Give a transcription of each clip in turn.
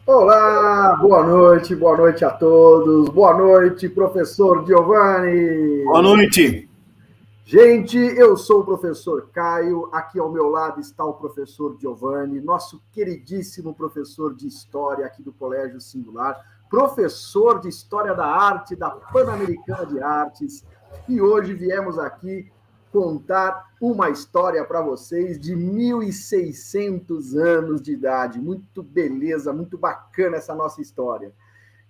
Olá, boa noite a todos. Boa noite, professor Boa Giovanni. noite. Gente, eu sou o professor Caio, aqui ao meu lado está o professor Giovanni, nosso queridíssimo professor de História aqui do Colégio Singular, professor de História da Arte da Pan-Americana de Artes, e hoje viemos aqui contar uma história para vocês de 1.600 anos de idade. Muito beleza, muito bacana essa nossa história.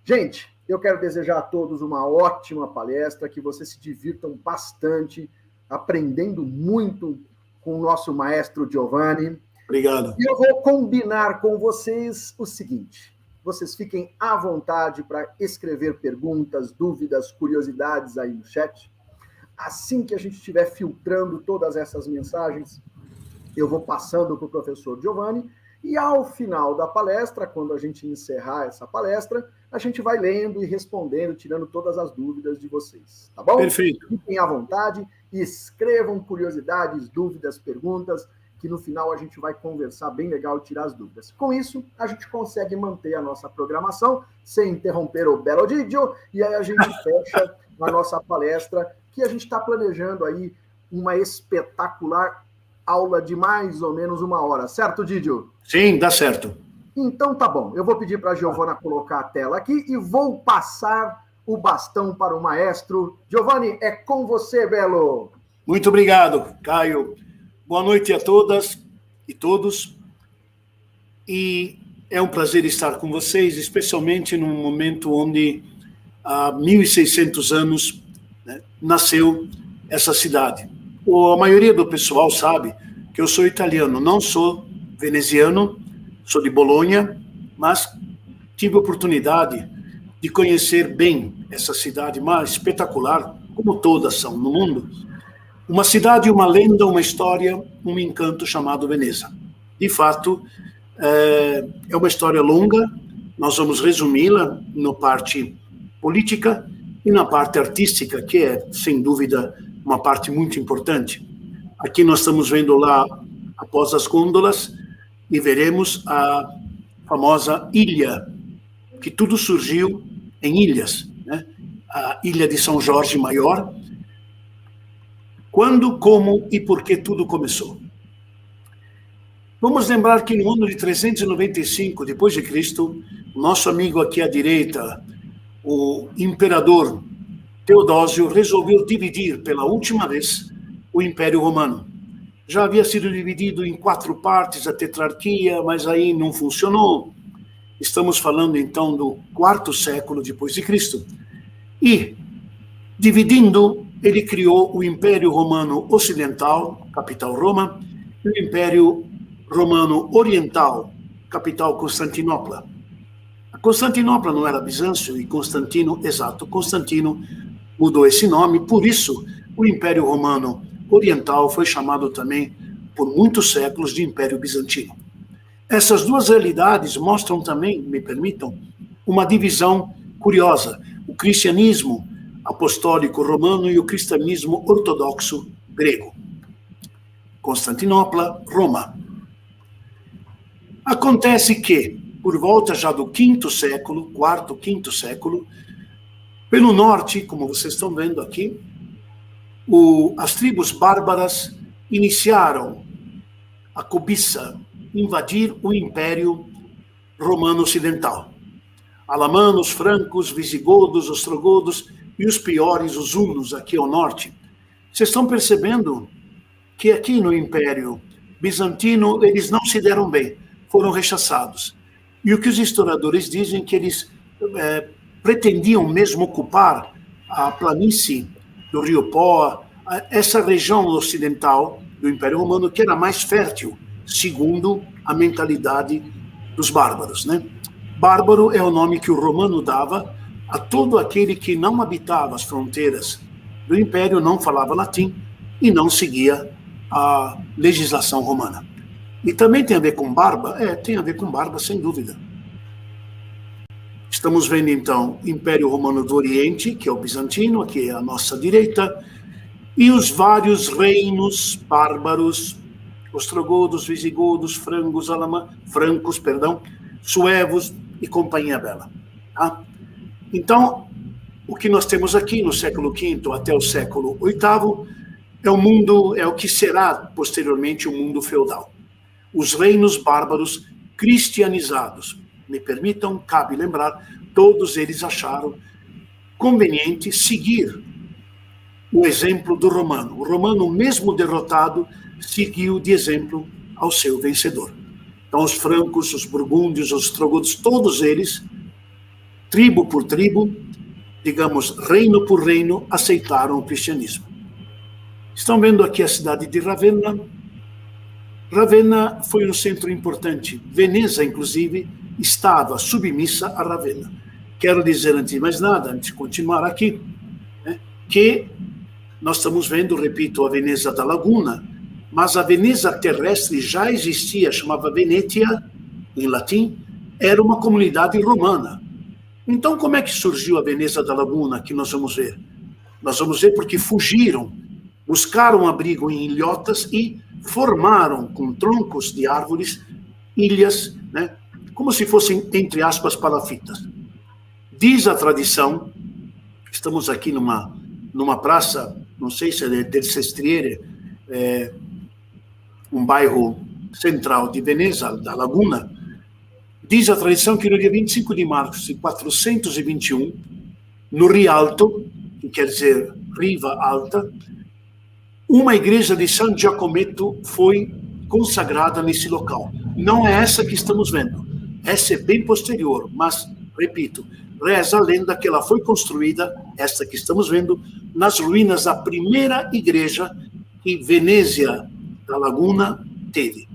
Gente, eu quero desejar a todos uma ótima palestra, que vocês se divirtam bastante, aprendendo muito com o nosso maestro Giovanni. Obrigado. E eu vou combinar com vocês o seguinte: vocês fiquem à vontade para escrever perguntas, dúvidas, curiosidades aí no chat. Assim que a gente estiver filtrando todas essas mensagens, eu vou passando para o professor Giovanni, e ao final da palestra, quando a gente encerrar essa palestra, a gente vai lendo e respondendo, tirando todas as dúvidas de vocês, tá bom? Perfeito. Fiquem à vontade, escrevam curiosidades, dúvidas, perguntas, que no final a gente vai conversar bem legal e tirar as dúvidas. Com isso, a gente consegue manter a nossa programação sem interromper o belo Didio, e aí a gente fecha a nossa palestra, que a gente está planejando aí uma espetacular aula de mais ou menos 1 hora, certo, Didio? Sim, dá certo. Então tá bom, eu vou pedir para a Giovana colocar a tela aqui e vou passar o bastão para o maestro. Giovanni, é com você, Belo. Muito obrigado, Caio. Boa noite a todas e todos. E é um prazer estar com vocês, especialmente num momento onde há 1.600 anos, né, nasceu essa cidade. A maioria do pessoal sabe que eu sou italiano, não sou veneziano, sou de Bolonha, mas tive a oportunidade de conhecer bem essa cidade mais espetacular, como todas são no mundo. Uma cidade, uma lenda, uma história, um encanto chamado Veneza. De fato, é uma história longa, nós vamos resumi-la na parte política e na parte artística, que é, sem dúvida, uma parte muito importante. Aqui nós estamos vendo lá, após as gôndolas, e veremos a famosa ilha, que tudo surgiu em ilhas, né? A ilha de São Jorge Maior. Quando, como e por que tudo começou? Vamos lembrar que no ano de 395 depois de Cristo, nosso amigo aqui à direita, o imperador Teodósio, resolveu dividir pela última vez o Império Romano. Já havia sido dividido em 4 partes a tetrarquia, mas aí não funcionou. Estamos falando então do 4º século depois de Cristo. E, dividindo, ele criou o Império Romano Ocidental, capital Roma, e o Império Romano Oriental, capital Constantinopla. A Constantinopla não era Bizâncio, e Constantino mudou esse nome, por isso o Império Romano Oriental foi chamado também, por muitos séculos, de Império Bizantino. Essas duas realidades mostram também, me permitam, uma divisão curiosa. O cristianismo apostólico romano e o cristianismo ortodoxo grego. Constantinopla, Roma. Acontece que, por volta já do 5º século, 4º, 5º século, pelo norte, como vocês estão vendo aqui, as tribos bárbaras iniciaram a cobiça, invadir o Império Romano Ocidental. Alamanos, francos, visigodos, ostrogodos e os piores, os hunos, aqui ao norte. Vocês estão percebendo que aqui no Império Bizantino eles não se deram bem, foram rechaçados. E o que os historiadores dizem que eles pretendiam mesmo ocupar a planície do Rio Pó, essa região ocidental do Império Romano, que era mais fértil, segundo a mentalidade dos bárbaros, né? Bárbaro é o nome que o romano dava a todo aquele que não habitava as fronteiras do Império, não falava latim e não seguia a legislação romana. E também tem a ver com barba? Tem a ver com barba, sem dúvida. Estamos vendo, então, Império Romano do Oriente, que é o bizantino, aqui é a nossa direita, e os vários reinos bárbaros, ostrogodos, visigodos, francos, suevos, e Companhia Bela. Tá? Então, o que nós temos aqui no século V até o século VIII é o mundo, é o que será posteriormente o mundo feudal. Os reinos bárbaros cristianizados. Me permitam, cabe lembrar, todos eles acharam conveniente seguir o exemplo do romano. O romano, mesmo derrotado, seguiu de exemplo ao seu vencedor. Então, os francos, os burgúndios, os ostrogodos, todos eles, tribo por tribo, digamos, reino por reino, aceitaram o cristianismo. Estão vendo aqui a cidade de Ravenna. Ravenna foi um centro importante. Veneza, inclusive, estava submissa a Ravenna. Quero dizer, antes de mais nada, antes de continuar aqui, que nós estamos vendo, repito, a Veneza da Laguna, mas a Veneza terrestre já existia, chamava Venetia, em latim, era uma comunidade romana. Então, como é que surgiu a Veneza da Laguna, que nós vamos ver? Nós vamos ver porque fugiram, buscaram abrigo em ilhotas e formaram, com troncos de árvores, ilhas, né, como se fossem, entre aspas, palafitas. Diz a tradição, estamos aqui numa praça, não sei se é del Sestriere, um bairro central de Veneza, da Laguna. Diz a tradição que no dia 25 de março de 421, no Rialto, que quer dizer Riva Alta, uma igreja de San Giacometto foi consagrada nesse local. Não é essa que estamos vendo. Essa é bem posterior, mas, repito, reza a lenda que ela foi construída, esta que estamos vendo, nas ruínas da primeira igreja que Venezia da Laguna teve.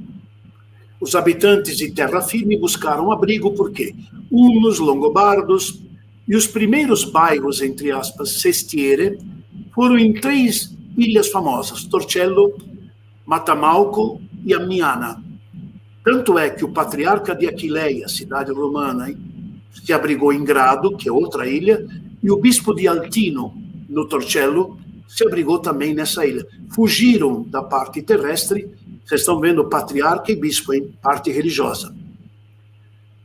Os habitantes de terra firme buscaram abrigo porque hunos, longobardos e os primeiros bairros, entre aspas, Sestiere, foram em 3 ilhas famosas, Torcello, Matamalco e Amiana. Tanto é que o patriarca de Aquileia, cidade romana, se abrigou em Grado, que é outra ilha, e o bispo de Altino, no Torcello, se abrigou também nessa ilha. Fugiram da parte terrestre, vocês estão vendo patriarca e bispo, em parte religiosa.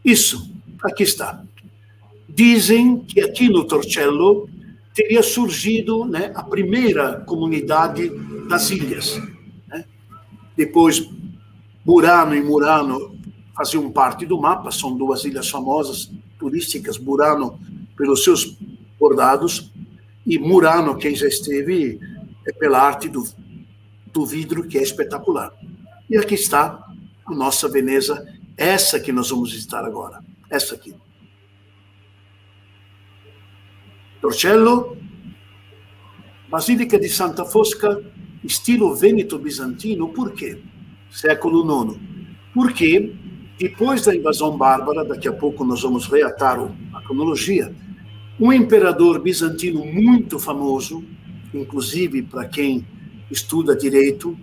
Isso, aqui está. Dizem que aqui no Torcello teria surgido, né, a primeira comunidade das ilhas. Né? Depois, Burano e Murano faziam parte do mapa, são 2 ilhas famosas, turísticas, Burano pelos seus bordados, e Murano, quem já esteve, é pela arte do vidro, que é espetacular. E aqui está a nossa Veneza, essa que nós vamos visitar agora, essa aqui. Torcello, Basílica de Santa Fosca, estilo vêneto-bizantino. Por quê? Século IX. Porque, depois da invasão bárbara, daqui a pouco nós vamos reatar a cronologia, um imperador bizantino muito famoso, inclusive para quem estuda direito,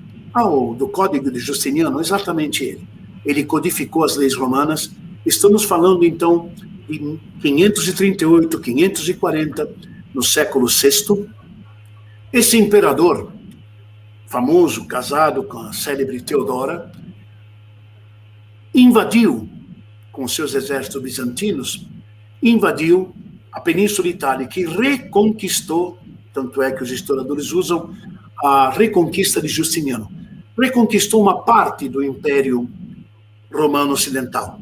do Código de Justiniano, exatamente ele. Ele codificou as leis romanas. Estamos falando, então, de 538, 540, no século VI. Esse imperador, famoso, casado com a célebre Teodora, invadiu, com seus exércitos bizantinos, invadiu a Península Itálica e reconquistou, tanto é que os historiadores usam a reconquista de Justiniano, reconquistou uma parte do Império Romano Ocidental.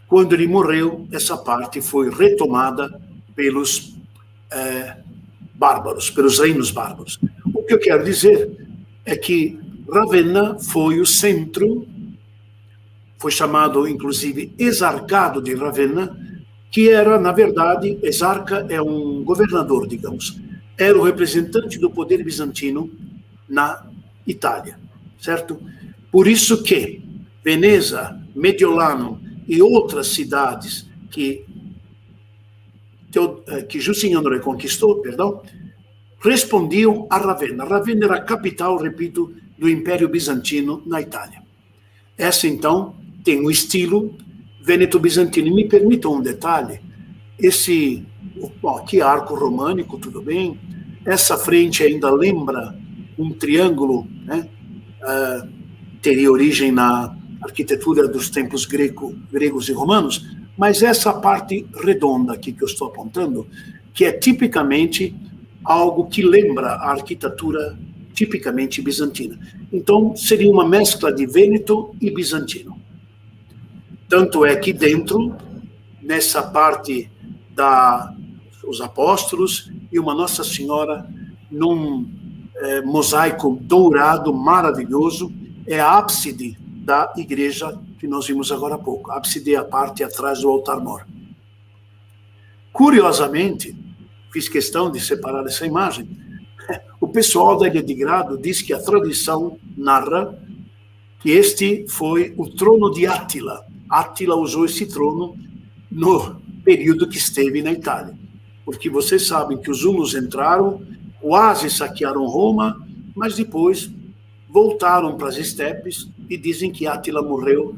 Quando ele morreu, essa parte foi retomada pelos bárbaros, pelos reinos bárbaros. O que eu quero dizer é que Ravenna foi o centro, foi chamado, inclusive, exarcado de Ravenna, que era, na verdade, exarca é um governador, digamos, era o representante do poder bizantino na Itália, certo? Por isso que Veneza, Mediolano e outras cidades que Justiniano reconquistou, respondiam a Ravenna. Ravenna era a capital, repito, do Império Bizantino na Itália. Essa, então, tem um estilo vêneto-bizantino. E me permitam um detalhe, aqui arco românico, tudo bem, essa frente ainda lembra um triângulo, né? Teria origem na arquitetura dos templos gregos e romanos, Mas essa parte redonda aqui que eu estou apontando, que é tipicamente algo que lembra a arquitetura tipicamente bizantina. Então, seria uma mescla de Vêneto e bizantino. Tanto é que dentro, nessa parte dos apóstolos e uma Nossa Senhora num mosaico dourado maravilhoso, é a ábside da igreja que nós vimos agora há pouco. A ábside é a parte atrás do altar-mor. Curiosamente, fiz questão de separar essa imagem, o pessoal da Ilha de Grado diz que a tradição narra que este foi o trono de Átila. Átila usou esse trono no período que esteve na Itália. Porque vocês sabem que os hunos entraram, quase saquearam Roma, mas depois voltaram para as estepes e dizem que Átila morreu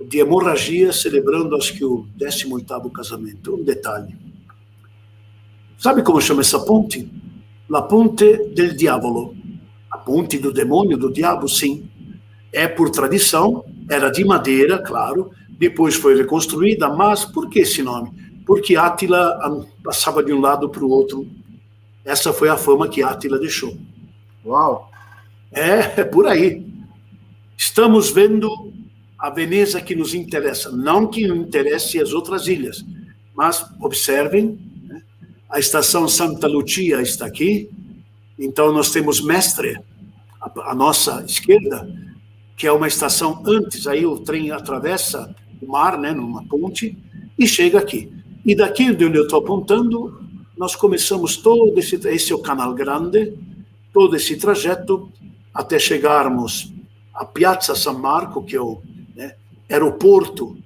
de hemorragia, celebrando, acho que, o 18º casamento. Um detalhe. Sabe como chama essa ponte? La Ponte del Diavolo. A ponte do demônio, do diabo, sim. É por tradição, era de madeira, claro, depois foi reconstruída, mas por que esse nome? Porque Átila passava de um lado para o outro. Essa foi a fama que Átila deixou. Uau! É por aí. Estamos vendo a Veneza que nos interessa, não que não interesse as outras ilhas, mas observem, né? A estação Santa Lucia está aqui, então nós temos Mestre, à nossa esquerda, que é uma estação antes, aí o trem atravessa o mar, né, numa ponte, e chega aqui. E daqui onde eu estou apontando, nós começamos todo esse é o Canal Grande, todo esse trajeto, até chegarmos a Piazza San Marco, que é o aeroporto,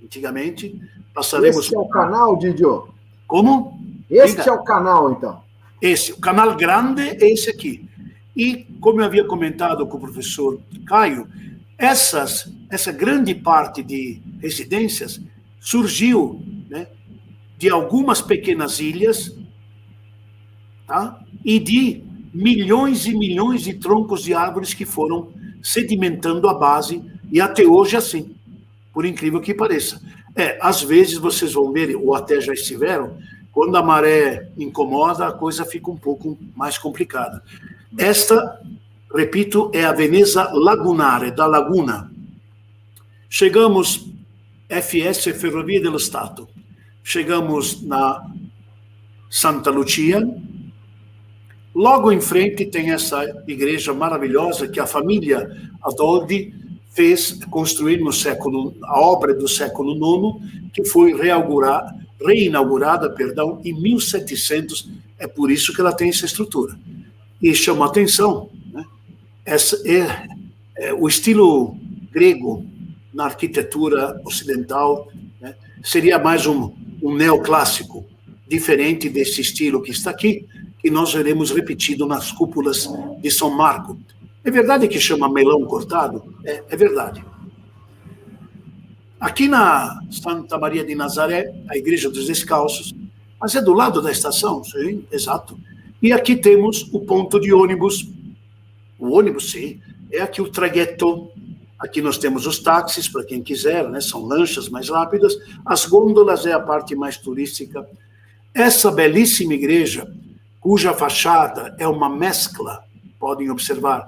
antigamente. Passaremos. Esse é o canal, Didio? Como? Este é o canal, então? Esse, o Canal Grande é esse aqui. E, como eu havia comentado com o professor Caio, essa grande parte de residências surgiu, né, de algumas pequenas ilhas, tá? E de milhões e milhões de troncos de árvores que foram sedimentando a base, e até hoje assim, por incrível que pareça. Às vezes vocês vão ver, ou até já estiveram, quando a maré incomoda, a coisa fica um pouco mais complicada. Esta, repito, é a Veneza Lagunare, da Laguna. Chegamos, FS, Ferrovia dello Stato. Chegamos na Santa Lucia. Logo em frente tem essa igreja maravilhosa que a família Adoldi fez construir a obra do século IX, que foi reinaugurada, em 1700. É por isso que ela tem essa estrutura. E chama a atenção, né? O estilo grego na arquitetura ocidental, né, seria mais um neoclássico, diferente desse estilo que está aqui, que nós veremos repetido nas cúpulas de São Marco. É verdade que chama melão cortado? É verdade. Aqui na Santa Maria de Nazaré, a Igreja dos Descalços, mas é do lado da estação, sim, exato. E aqui temos o ponto de ônibus. O ônibus, sim, é aqui o tragueto. Aqui nós temos os táxis, para quem quiser, né? São lanchas mais rápidas. As gôndolas é a parte mais turística. Essa belíssima igreja, cuja fachada é uma mescla, podem observar,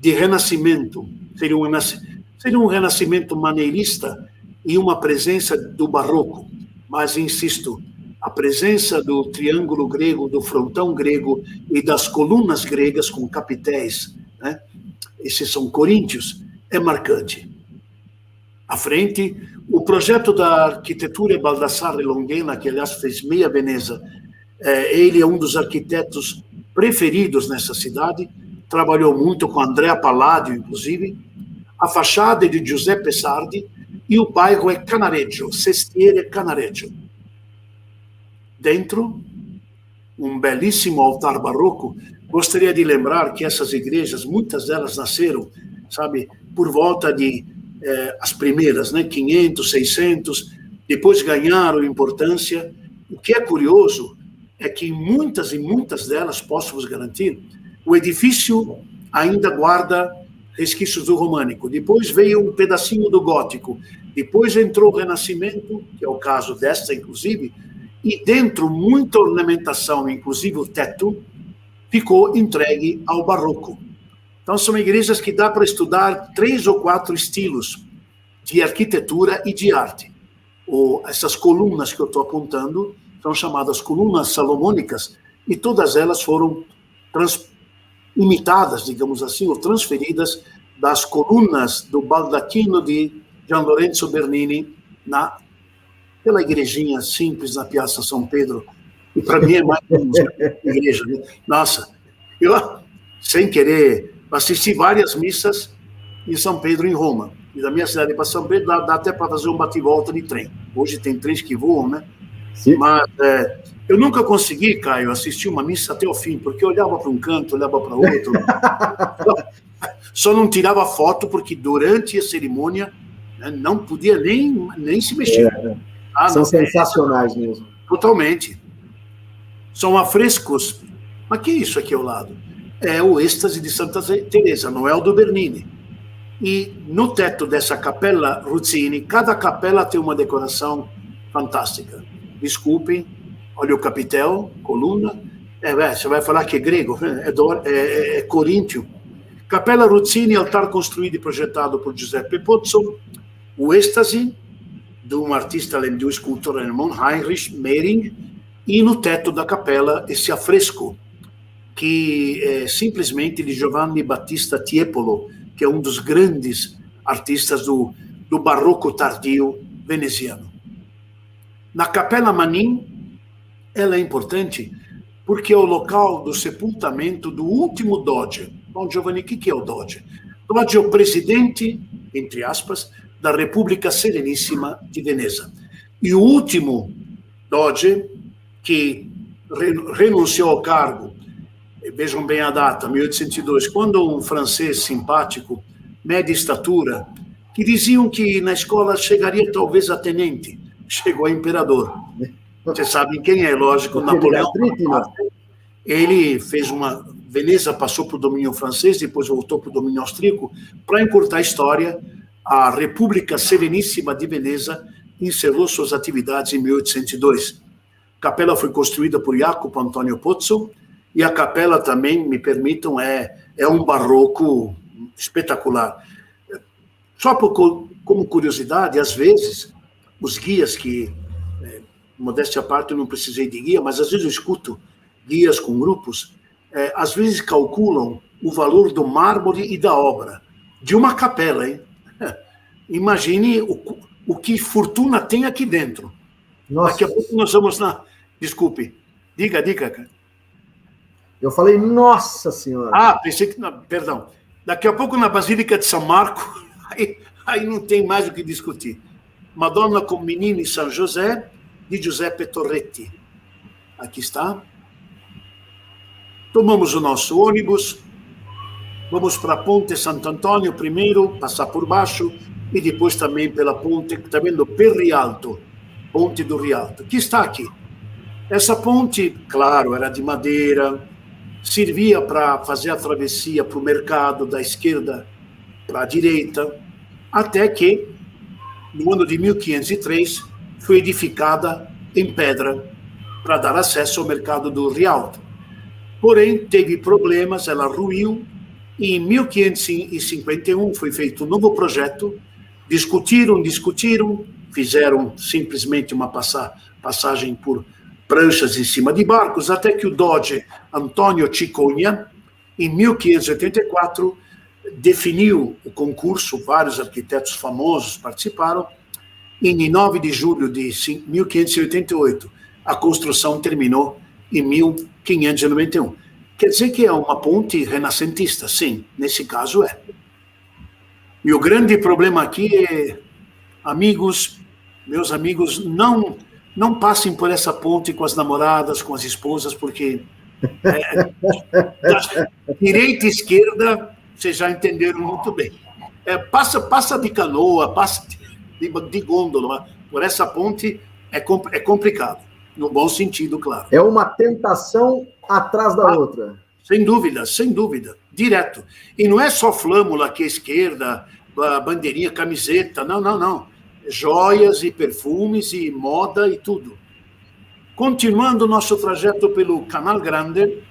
de renascimento, seria um renascimento maneirista e uma presença do barroco. Mas, insisto, a presença do triângulo grego, do frontão grego e das colunas gregas com capitéis, né? Esses são coríntios, é marcante. À frente, o projeto da arquitetura Baldassarre Longhena, que aliás fez meia Veneza, ele é um dos arquitetos preferidos nessa cidade, trabalhou muito com Andrea Palladio, inclusive. A fachada é de Giuseppe Sardi e o bairro é Canareggio, Sestiere Canareggio. Dentro, um belíssimo altar barroco. Gostaria de lembrar que essas igrejas, muitas delas nasceram, sabe, por volta de as primeiras, né, 500, 600, depois ganharam importância. O que é curioso é que em muitas e muitas delas, posso vos garantir, o edifício ainda guarda resquícios do românico. Depois veio um pedacinho do gótico. Depois entrou o Renascimento, que é o caso desta, inclusive, e dentro muita ornamentação, inclusive o teto, ficou entregue ao barroco. Então, são igrejas que dá para estudar 3 ou 4 estilos de arquitetura e de arte. Essas colunas que eu estou apontando são chamadas colunas salomônicas, e todas elas foram imitadas, digamos assim, ou transferidas das colunas do baldaquino de Gian Lorenzo Bernini pela igrejinha simples na Piazza São Pedro. E para mim é mais uma igreja. Né? Nossa, eu, sem querer, assisti várias missas em São Pedro, em Roma. E da minha cidade para São Pedro dá até para fazer um bate-volta de trem. Hoje tem trens que voam, né? Sim. Mas eu nunca consegui, Caio, assistir uma missa até o fim, porque eu olhava para um canto, olhava para outro. Só não tirava foto, porque durante a cerimônia, né, não podia nem se mexer. São sensacionais mesmo. Totalmente. São afrescos. Mas que é isso aqui ao lado? É o êxtase de Santa Teresa, Noel do Bernini. E no teto dessa capela Ruzzini, cada capela tem uma decoração fantástica. Desculpem, olha o capitel, coluna. Você vai falar que é grego, é coríntio. Capela Ruzzini, altar construído e projetado por Giuseppe Pozzo. O êxtase de um artista, de um escultor alemão, Heinrich Mehring. E no teto da capela, esse afresco, que é simplesmente de Giovanni Battista Tiepolo, que é um dos grandes artistas do barroco tardio veneziano. Na Capela Manin, ela é importante porque é o local do sepultamento do último doge. Bom, Giovanni, o que é o doge? O doge é o presidente, entre aspas, da República Sereníssima de Veneza. E o último doge que renunciou ao cargo, vejam bem a data, 1802, quando um francês simpático, média estatura, que diziam que na escola chegaria talvez a tenente, chegou a imperador. Vocês sabem quem é, lógico, Napoleão. Ele fez Veneza passou para o domínio francês, depois voltou para o domínio austríaco. Para encurtar a história, a República Sereníssima de Veneza encerrou suas atividades em 1802. A capela foi construída por Jacopo Antonio Pozzo, e a capela também, me permitam, é um barroco espetacular. Só como curiosidade, às vezes, os guias que, modéstia à parte, eu não precisei de guia, mas às vezes eu escuto guias com grupos, às vezes calculam o valor do mármore e da obra, de uma capela, hein? Imagine o que fortuna tem aqui dentro. Nossa. Daqui a pouco nós vamos Desculpe, diga, cara. Eu falei, nossa senhora. Pensei que... Perdão. Daqui a pouco na Basílica de São Marco, aí não tem mais o que discutir. Madonna com Menino e São José, de Giuseppe Torretti. Aqui está. Tomamos o nosso ônibus, vamos para a Ponte Santo Antônio primeiro, passar por baixo, e depois também pela ponte, está vendo, per Rialto, Ponte do Rialto, que está aqui. Essa ponte, claro, era de madeira, servia para fazer a travessia para o mercado da esquerda para a direita, até que, no ano de 1503, foi edificada em pedra para dar acesso ao mercado do Rialto. Porém, teve problemas, ela ruiu, e em 1551 foi feito um novo projeto, discutiram, fizeram simplesmente uma passagem por pranchas em cima de barcos, até que o doge Antonio Ciconia, em 1584, definiu o concurso, vários arquitetos famosos participaram, e em 9 de julho de 1588, a construção terminou em 1591. Quer dizer que é uma ponte renascentista? Sim, nesse caso é. E o grande problema aqui é, meus amigos, não passem por essa ponte com as namoradas, com as esposas, porque direita e esquerda, vocês já entenderam muito bem. Passa de canoa, passa de gôndola, por essa ponte é complicado, no bom sentido, claro. É uma tentação atrás da outra. sem dúvida, direto. E não é só flâmula aqui à esquerda, a bandeirinha, camiseta, não. Joias e perfumes e moda e tudo. Continuando o nosso trajeto pelo Canal Grande,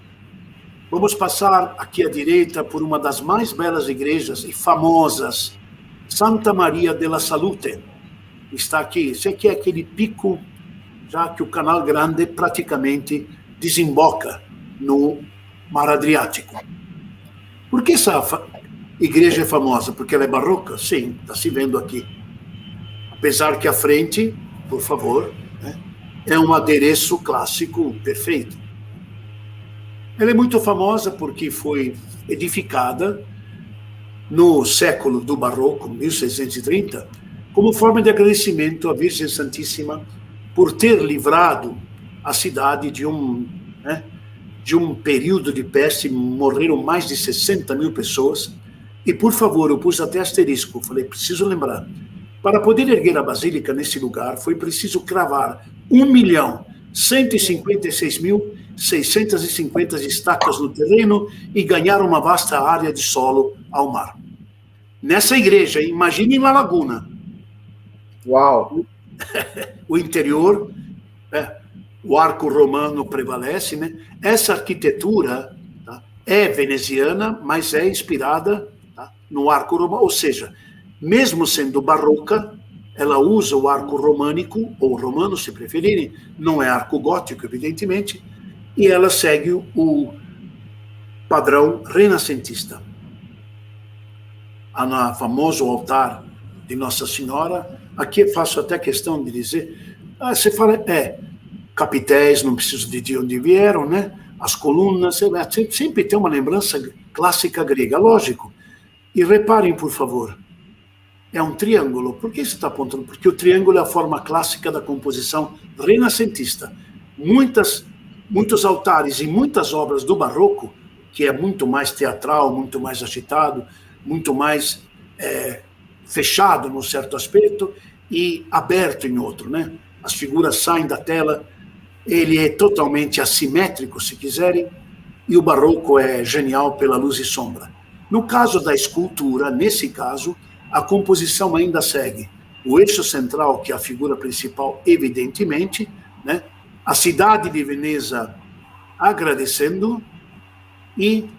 vamos passar aqui à direita por uma das mais belas igrejas e famosas, Santa Maria della Salute. Está aqui. Esse aqui é aquele pico, já que o Canal Grande praticamente desemboca no Mar Adriático. Por que essa igreja é famosa? Porque ela é barroca? Sim, está se vendo aqui. Apesar que a frente, por favor, né, é um adereço clássico perfeito. Ela é muito famosa porque foi edificada no século do Barroco, 1630, como forma de agradecimento à Virgem Santíssima por ter livrado a cidade de um período de peste. Morreram mais de 60 mil pessoas. E, por favor, eu pus até asterisco, falei, preciso lembrar, para poder erguer a basílica nesse lugar, foi preciso cravar 1.156.650 estacas no terreno e ganhar uma vasta área de solo ao mar. Nessa igreja, imagine na laguna. Uau! O interior, o arco romano prevalece, né? Essa arquitetura, tá, é veneziana, mas é inspirada, tá, no arco romano, ou seja, mesmo sendo barroca, ela usa o arco românico, ou romano, se preferirem, não é arco gótico, evidentemente, e ela segue o padrão renascentista. No famoso altar de Nossa Senhora, aqui eu faço até questão de dizer, você fala, capitéis, não preciso de onde vieram, né? As colunas, sempre tem uma lembrança clássica grega, lógico. E reparem, por favor, é um triângulo. Por que você está apontando? Porque o triângulo é a forma clássica da composição renascentista. Muitos altares e muitas obras do Barroco, que é muito mais teatral, muito mais agitado, muito mais fechado num certo aspecto e aberto em outro, né? As figuras saem da tela, ele é totalmente assimétrico, se quiserem, e o Barroco é genial pela luz e sombra. No caso da escultura, nesse caso, a composição ainda segue o eixo central, que é a figura principal, evidentemente, né? A cidade de Veneza agradecendo e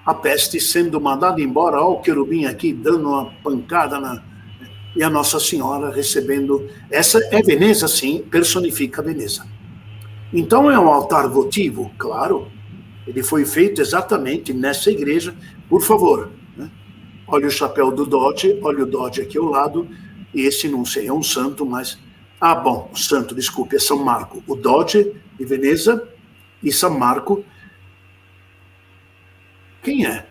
a peste sendo mandada embora, o querubim aqui dando uma pancada e a Nossa Senhora recebendo. Essa é Veneza, sim, personifica Veneza. Então é um altar votivo, claro, ele foi feito exatamente nessa igreja. Por favor, né? Olha o chapéu do Doge, olha o Doge aqui ao lado, e esse não sei, é um santo, mas... o santo, desculpe, é São Marco. O Doge de Veneza e São Marco. Quem é?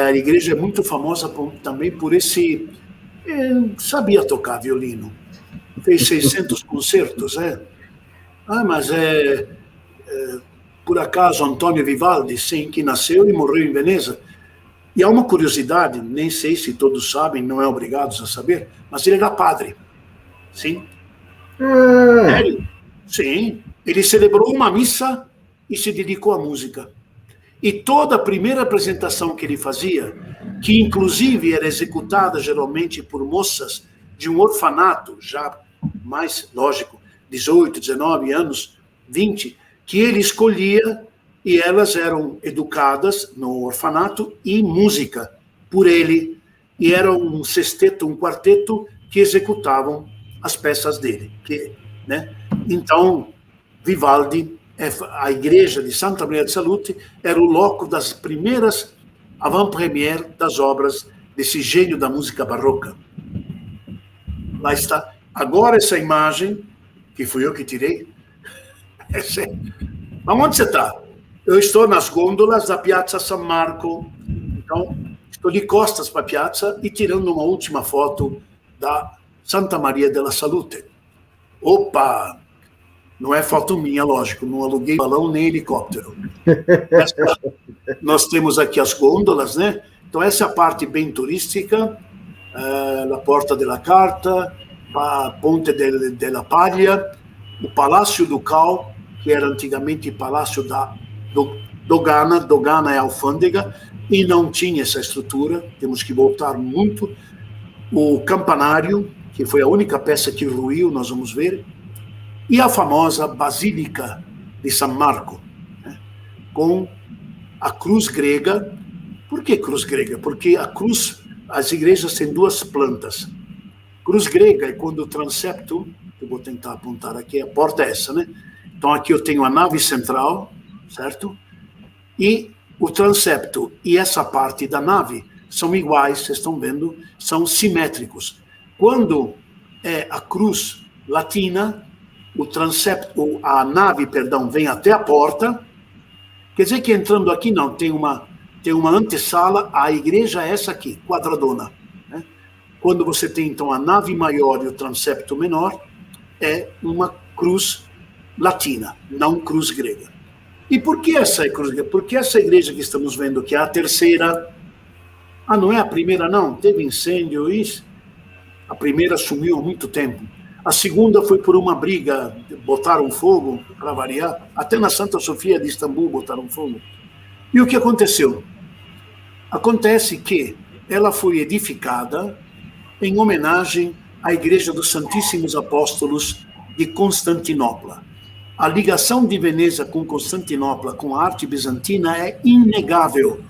A igreja é muito famosa também por esse... sabia tocar violino. Fez 600 concertos, mas por acaso Antônio Vivaldi, sim, que nasceu e morreu em Veneza. E há uma curiosidade, nem sei se todos sabem, não é obrigados a saber, mas ele era padre. Sim. Sério? Sim. Ele celebrou uma missa e se dedicou à música. E toda a primeira apresentação que ele fazia, que inclusive era executada geralmente por moças de um orfanato, já mais, lógico, 18, 19 anos, 20, que ele escolhia e elas eram educadas no orfanato em música por ele. E era um sexteto, um quarteto que executavam as peças dele. Né? Então, Vivaldi, a igreja de Santa Maria de Salute, era o loco das primeiras avant-première das obras desse gênio da música barroca. Lá está. Agora essa imagem, que fui eu que tirei. Mas onde você está? Eu estou nas gôndolas da Piazza San Marco. Então, estou de costas para a piazza e tirando uma última foto da Santa Maria della Salute. Opa! Não é foto minha, lógico, não aluguei balão nem helicóptero. Nós temos aqui as gôndolas, né? Então, essa é a parte bem turística, a Porta della Carta, a Ponte della Paglia, o Palácio Ducal, que era antigamente Palácio Dogana é alfândega, e não tinha essa estrutura, temos que voltar muito. O campanário, que foi a única peça que ruiu, nós vamos ver, e a famosa Basílica de San Marco, né, com a cruz grega. Por que cruz grega? Porque a cruz, as igrejas têm duas plantas. Cruz grega é quando o transepto, eu vou tentar apontar aqui, a porta é essa, né? Então aqui eu tenho a nave central, certo? E o transepto e essa parte da nave são iguais, vocês estão vendo, são simétricos. Quando é a cruz latina, o transepto, a nave, perdão, vem até a porta, quer dizer que entrando aqui não, tem uma antessala, a igreja é essa aqui, quadradona, né? Quando você tem então a nave maior e o transepto menor, é uma cruz latina, não cruz grega. E por que essa é cruz grega? Porque essa igreja que estamos vendo, que é a terceira, não é a primeira não, teve incêndio, isso. A primeira sumiu há muito tempo. A segunda foi por uma briga, botaram fogo, para variar. Até na Santa Sofia de Istambul botaram fogo. E o que aconteceu? Acontece que ela foi edificada em homenagem à Igreja dos Santíssimos Apóstolos de Constantinopla. A ligação de Veneza com Constantinopla, com a arte bizantina, é inegável.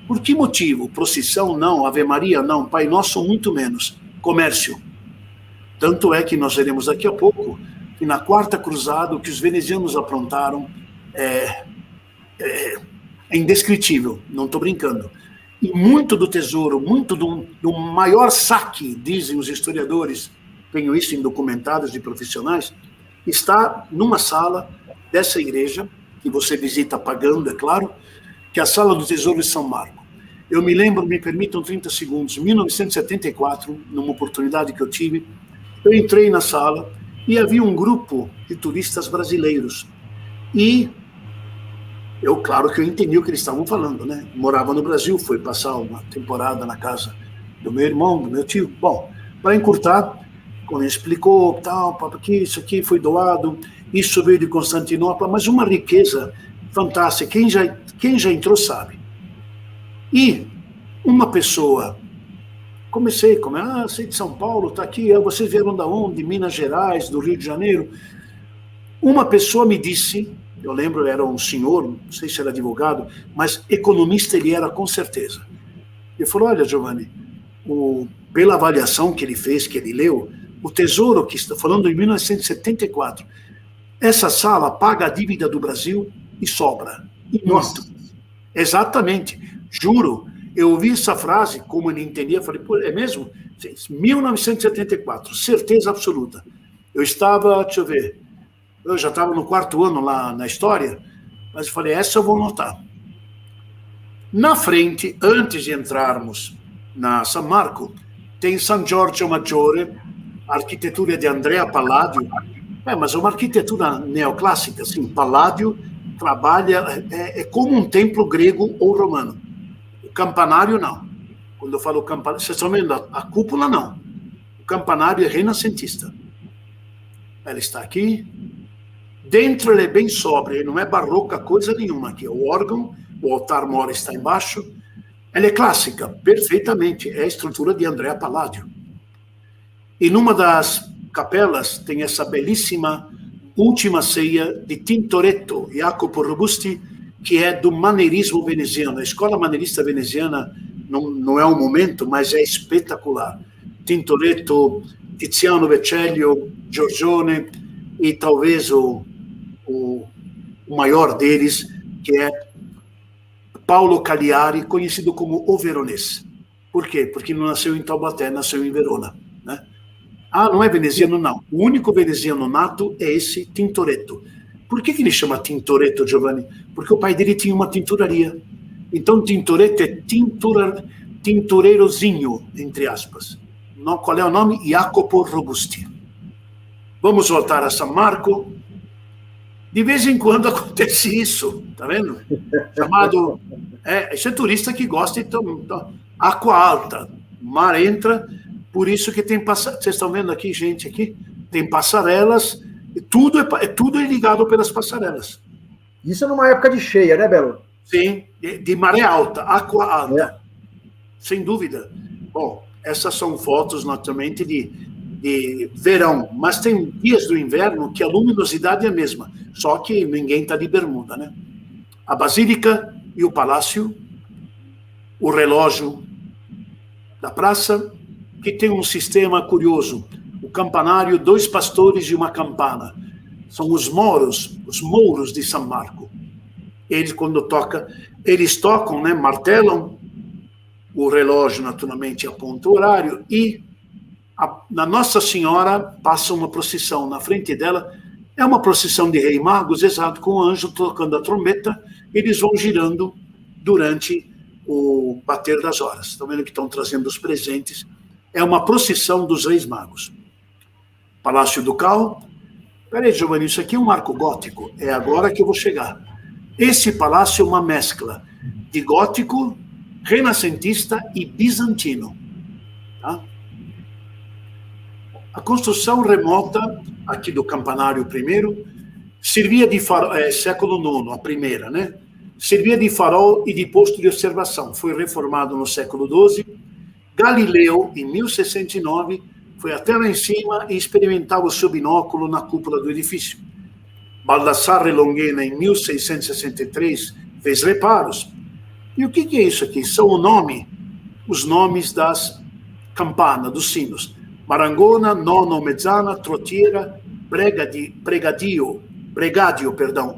Por que motivo? Procissão não, Ave Maria não, Pai Nosso muito menos. Comércio. Tanto é que nós veremos daqui a pouco que na Quarta Cruzada o que os venezianos aprontaram é indescritível, não estou brincando. E muito do tesouro, muito do maior saque, dizem os historiadores, tenho isso em documentários de profissionais, está numa sala dessa igreja, que você visita pagando, é claro, que é a Sala do Tesouro de São Marco. Eu me lembro, me permitam 30 segundos, 1974, numa oportunidade que eu tive, eu entrei na sala e havia um grupo de turistas brasileiros. E claro que eu entendi o que eles estavam falando, né? Morava no Brasil, foi passar uma temporada na casa do meu irmão, do meu tio. Bom, para encurtar, quando ele explicou, tal, porque isso aqui foi doado, isso veio de Constantinopla, mas uma riqueza fantástica, quem já entrou sabe. E uma pessoa, sei de São Paulo, está aqui, vocês vieram da onde? De Minas Gerais, do Rio de Janeiro. Uma pessoa me disse, eu lembro, era um senhor, não sei se era advogado, mas economista ele era com certeza. Ele falou, olha, Giovanni, pela avaliação que ele fez, que ele leu, o Tesouro, que está falando em 1974, essa sala paga a dívida do Brasil e sobra. E muito. Exatamente. Juro, eu ouvi essa frase, como ele entendia, falei, pô, é mesmo? 1974, certeza absoluta. Eu estava, deixa eu ver, eu já estava no 4º ano lá na história, mas eu falei, essa eu vou anotar. Na frente, antes de entrarmos na San Marco, tem San Giorgio Maggiore, a arquitetura de Andrea Palladio, mas é uma arquitetura neoclássica, assim, Palladio trabalha, é como um templo grego ou romano. O campanário, não. Quando eu falo campanário, vocês estão vendo, a cúpula, não. O campanário é renascentista. Ela está aqui. Dentro ele é bem sóbrio, ele não é barroca coisa nenhuma aqui. O órgão, o altar-mor está embaixo. Ela é clássica, perfeitamente. É a estrutura de Andrea Palladio. E numa das capelas tem essa belíssima Última Ceia de Tintoretto, Jacopo Robusti, que é do maneirismo veneziano. A escola maneirista veneziana não é um momento, mas é espetacular. Tintoretto, Tiziano Vecellio, Giorgione e talvez o maior deles, que é Paolo Cagliari, conhecido como o Veronese. Por quê? Porque não nasceu em Taubaté, nasceu em Verona, né? Não é veneziano, não. O único veneziano nato é esse Tintoretto. Por que ele chama Tintoretto, Giovanni? Porque o pai dele tinha uma tinturaria. Então, Tintoretto é tintureirozinho, entre aspas. Qual é o nome? Jacopo Robusti. Vamos voltar a San Marco. De vez em quando acontece isso, tá vendo? Chamado... esse é turista que gosta, então, água alta, mar entra... Por isso que tem vocês estão vendo aqui, gente, aqui, tem passarelas, e tudo é ligado pelas passarelas. Isso numa época de cheia, né, Belo? Sim, de maré alta, água alta, sem dúvida. Bom, essas são fotos, naturalmente, de verão, mas tem dias do inverno que a luminosidade é a mesma, só que ninguém está de bermuda, né? A Basílica e o Palácio, o relógio da praça, que tem um sistema curioso. O campanário, 2 pastores e uma campana. São os mouros de São Marco. Eles, quando tocam, eles tocam, né, martelam, o relógio, naturalmente, aponta o horário, e na Nossa Senhora passa uma procissão. Na frente dela é uma procissão de Rei Magos, exato, com o anjo tocando a trombeta, eles vão girando durante o bater das horas. Estão vendo que estão trazendo os presentes? É uma procissão dos Reis Magos. Palácio Ducal. Peraí, Giovanni, isso aqui é um marco gótico. É agora que eu vou chegar. Esse palácio é uma mescla de gótico, renascentista e bizantino. Tá? A construção remota, aqui do campanário primeiro, servia de farol, século IX, a primeira, né? Servia de farol e de posto de observação. Foi reformado no século XII. Galileu, em 1069, foi até lá em cima e experimentava o seu binóculo na cúpula do edifício. Baldassarre Longhena, em 1663, fez reparos. E o que é isso aqui? São os nomes das campanas, dos sinos. Marangona, Nono, Mezzana, Trottiera, Bregadio,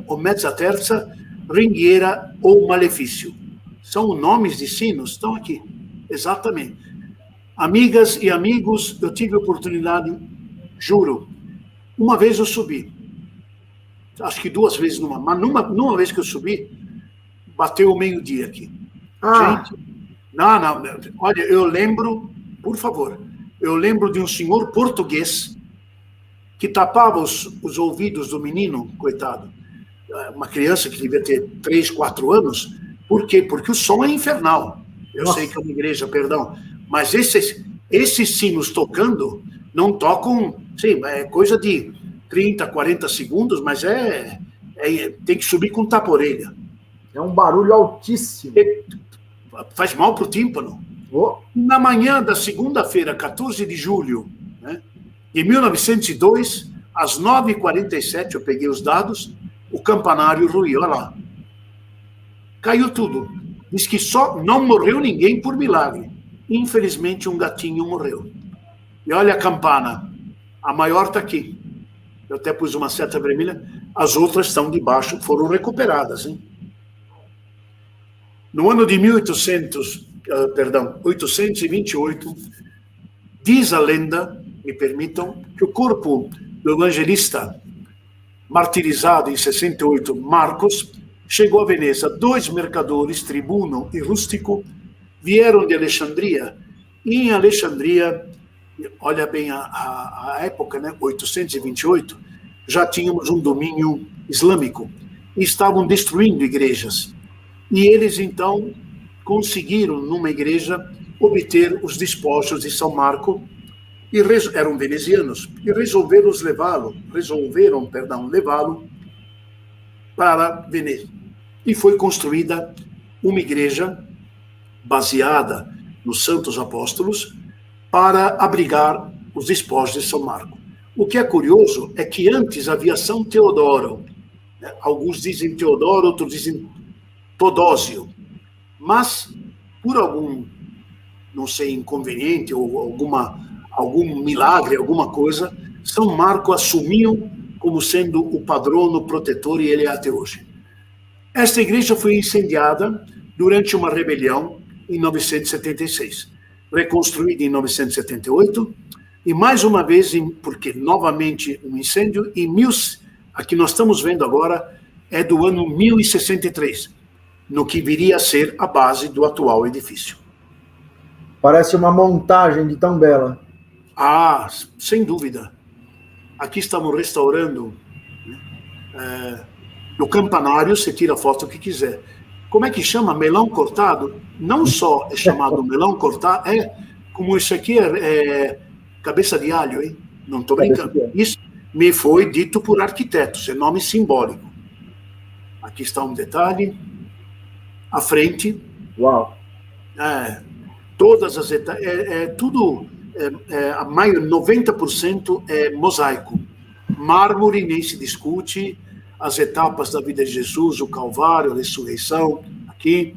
ou Mezza Terza, Ringhiera ou Malefício. São nomes de sinos, estão aqui. Exatamente. Amigas e amigos, eu tive a oportunidade, juro, uma vez eu subi, acho que 2 vezes mas numa vez que eu subi, bateu o meio-dia aqui. Gente, não, olha, eu lembro, por favor, eu lembro de um senhor português que tapava os ouvidos do menino, coitado, uma criança que devia ter 3, 4 anos. Por quê? Porque o som é infernal. Eu sei que é uma igreja, perdão, mas esses sinos tocando, não tocam, sim, é coisa de 30, 40 segundos, mas tem que subir com tapa-orelha. É um barulho altíssimo. Faz mal para o tímpano. Na manhã da segunda-feira, 14 de julho, né, de 1902, às 9h47, eu peguei os dados, o campanário ruiu, olha lá. Caiu tudo. Diz que só não morreu ninguém por milagre. Infelizmente, um gatinho morreu. E olha a campana. A maior está aqui. Eu até pus uma seta vermelha. As outras estão debaixo, foram recuperadas, hein? No ano de 828, diz a lenda, me permitam, que o corpo do evangelista martirizado em 68, Marcos, chegou a Veneza. 2 mercadores, Tribuno e Rústico, vieram de Alexandria. E em Alexandria, olha bem a época, né? 828, já tínhamos um domínio islâmico. E estavam destruindo igrejas. E eles, então, conseguiram, numa igreja, obter os despojos de São Marco, e eram venezianos, e resolveram levá-lo para Veneza. E foi construída uma igreja baseada nos Santos Apóstolos para abrigar os despojos de São Marco. O que é curioso é que antes havia São Teodoro. Alguns dizem Teodoro, outros dizem Todósio. Mas, por algum, não sei, inconveniente ou algum milagre, alguma coisa, São Marco assumiu como sendo o patrono protetor, e ele é até hoje. Esta igreja foi incendiada durante uma rebelião em 976, reconstruída em 978, e mais uma vez, porque novamente um incêndio, a que nós estamos vendo agora é do ano 1063, no que viria a ser a base do atual edifício. Parece uma montagem de tão bela. Ah, sem dúvida. Aqui estamos restaurando no campanário, você tira a foto que quiser. Como é que chama? Melão cortado? Não só é chamado melão cortado, como isso aqui é cabeça de alho, hein? Não estou brincando. Isso me foi dito por arquitetos, é nome simbólico. Aqui está um detalhe. à frente. Uau! Todas as etapas, tudo, a maior, 90% é mosaico. Mármore nem se discute, as etapas da vida de Jesus, o Calvário, a ressurreição, aqui.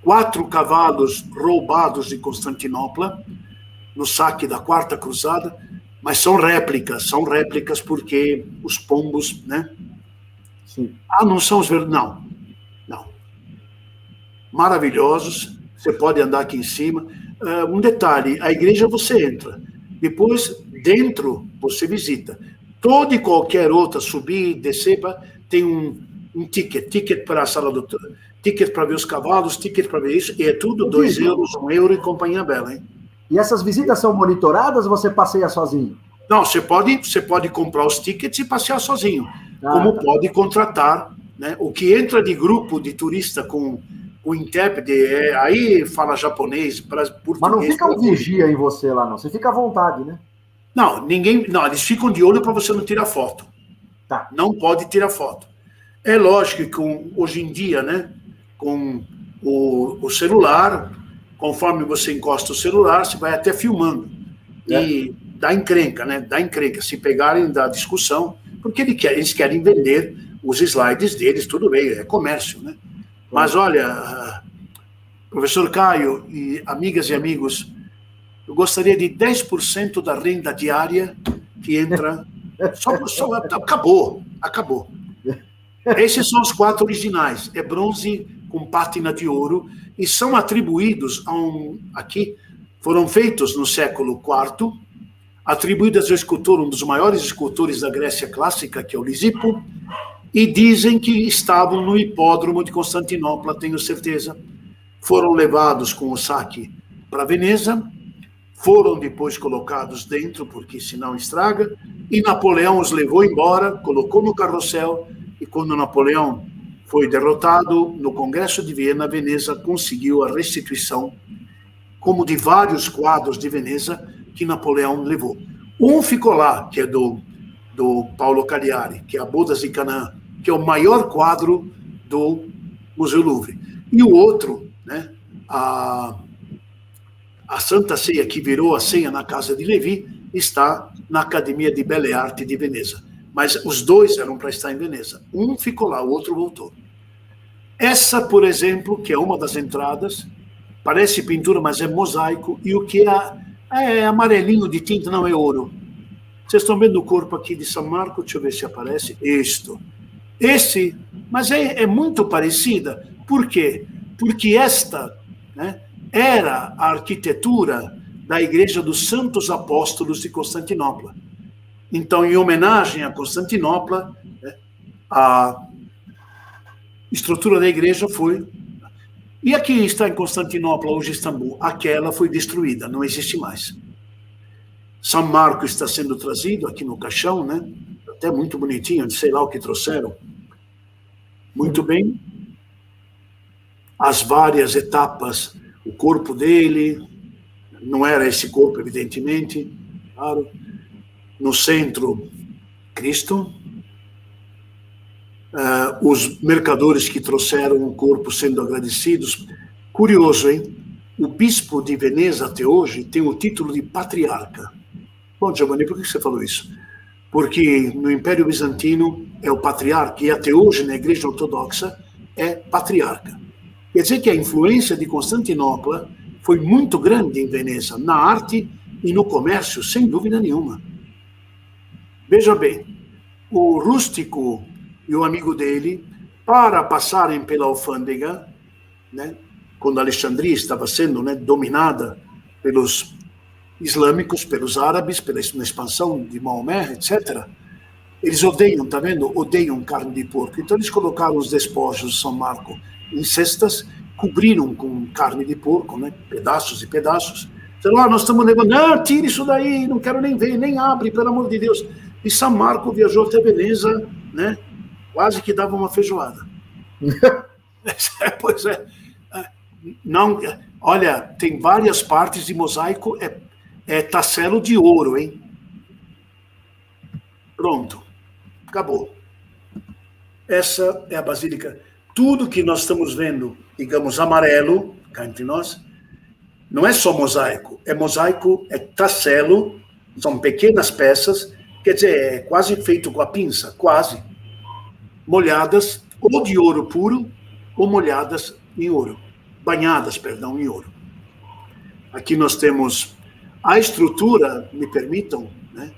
4 cavalos roubados de Constantinopla, no saque da Quarta Cruzada, mas são réplicas porque os pombos, né? Sim. Não são os verdadeiros, não. Maravilhosos, você pode andar aqui em cima. Um detalhe, a igreja você entra, depois dentro você visita. Toda e qualquer outra, subir, descer, tem um ticket para a sala do... Ticket para ver os cavalos, ticket para ver isso, e é tudo 2 euros, 1 euro e companhia bela, hein? E essas visitas são monitoradas ou você passeia sozinho? Não, você pode comprar os tickets e passear sozinho, como pode contratar, né? O que entra de grupo de turista com o intérprete, aí fala japonês, português... Mas não fica um vigia em você lá, não. Você fica à vontade, né? Não, eles ficam de olho para você não tirar foto. Tá. Não pode tirar foto. É lógico que hoje em dia, né, com o celular, conforme você encosta o celular, você vai até filmando. E dá encrenca, né? Dá encrenca. Se pegarem da discussão, porque eles querem vender os slides deles, tudo bem, é comércio, né? Mas olha, professor Caio e amigas e amigos, eu gostaria de 10% da renda diária que entra. Acabou. Esses são os 4 originais. É bronze com pátina de ouro e são atribuídos aqui, foram feitos no século IV, atribuídos ao escultor, um dos maiores escultores da Grécia clássica, que é o Lisipo, e dizem que estavam no hipódromo de Constantinopla, tenho certeza. Foram levados com o saque para Veneza, foram depois colocados dentro, porque senão estraga, e Napoleão os levou embora, colocou no carrossel, e quando Napoleão foi derrotado, no Congresso de Viena, Veneza conseguiu a restituição, como de vários quadros de Veneza que Napoleão levou. Um ficou lá, que é do Paulo Cagliari, que é a Bodas de Canaã, que é o maior quadro do Museu Louvre. E o outro, né, a Santa Ceia, que virou a ceia na casa de Levi, está na Academia de Belle Artes de Veneza. Mas os 2 eram para estar em Veneza. Um ficou lá, o outro voltou. Essa, por exemplo, que é uma das entradas, parece pintura, mas é mosaico, e o que é amarelinho de tinta, não é ouro. Vocês estão vendo o corpo aqui de São Marco? Deixa eu ver se aparece. Esse, mas é muito parecida. Por quê? Porque esta, né, era a arquitetura da Igreja dos Santos Apóstolos de Constantinopla. Então, em homenagem a Constantinopla, né, a estrutura da igreja foi... E aqui está em Constantinopla, hoje Istambul. Aquela foi destruída, não existe mais. São Marco está sendo trazido aqui no caixão, né? Até muito bonitinho, sei lá o que trouxeram. Muito bem. As várias etapas, o corpo dele, não era esse corpo, evidentemente, claro. No centro, Cristo. Os mercadores que trouxeram o corpo sendo agradecidos. Curioso, hein? O bispo de Veneza, até hoje, tem o título de patriarca. Bom, Giovanni, por que você falou isso? Porque no Império Bizantino é o patriarca, e até hoje na Igreja Ortodoxa é patriarca. Quer dizer que a influência de Constantinopla foi muito grande em Veneza, na arte e no comércio, sem dúvida nenhuma. Veja bem, o Rústico e o amigo dele, para passarem pela alfândega, né, quando Alexandria estava sendo, né, dominada pelos islâmicos, pelos árabes, pela expansão de Maomé, etc., eles odeiam, tá vendo? Odeiam carne de porco. Então eles colocaram os despojos de São Marco em cestas, cobriram com carne de porco, né, pedaços e pedaços. Disseram, nós estamos levando, tire isso daí, não quero nem ver, nem abre, pelo amor de Deus. E São Marco viajou até Veneza, né, quase que dava uma feijoada. Pois é. Não, olha, tem várias partes de mosaico, é tasselo de ouro, hein? Pronto. Acabou. Essa é a Basílica. tudo que nós estamos vendo, digamos, amarelo, cá entre nós, não é só mosaico, é tacelo, são pequenas peças, quer dizer, é quase feito com a pinça, quase, molhadas ou de ouro puro, ou molhadas em ouro, banhadas, perdão, em ouro. Aqui nós temos a estrutura, me permitam, né,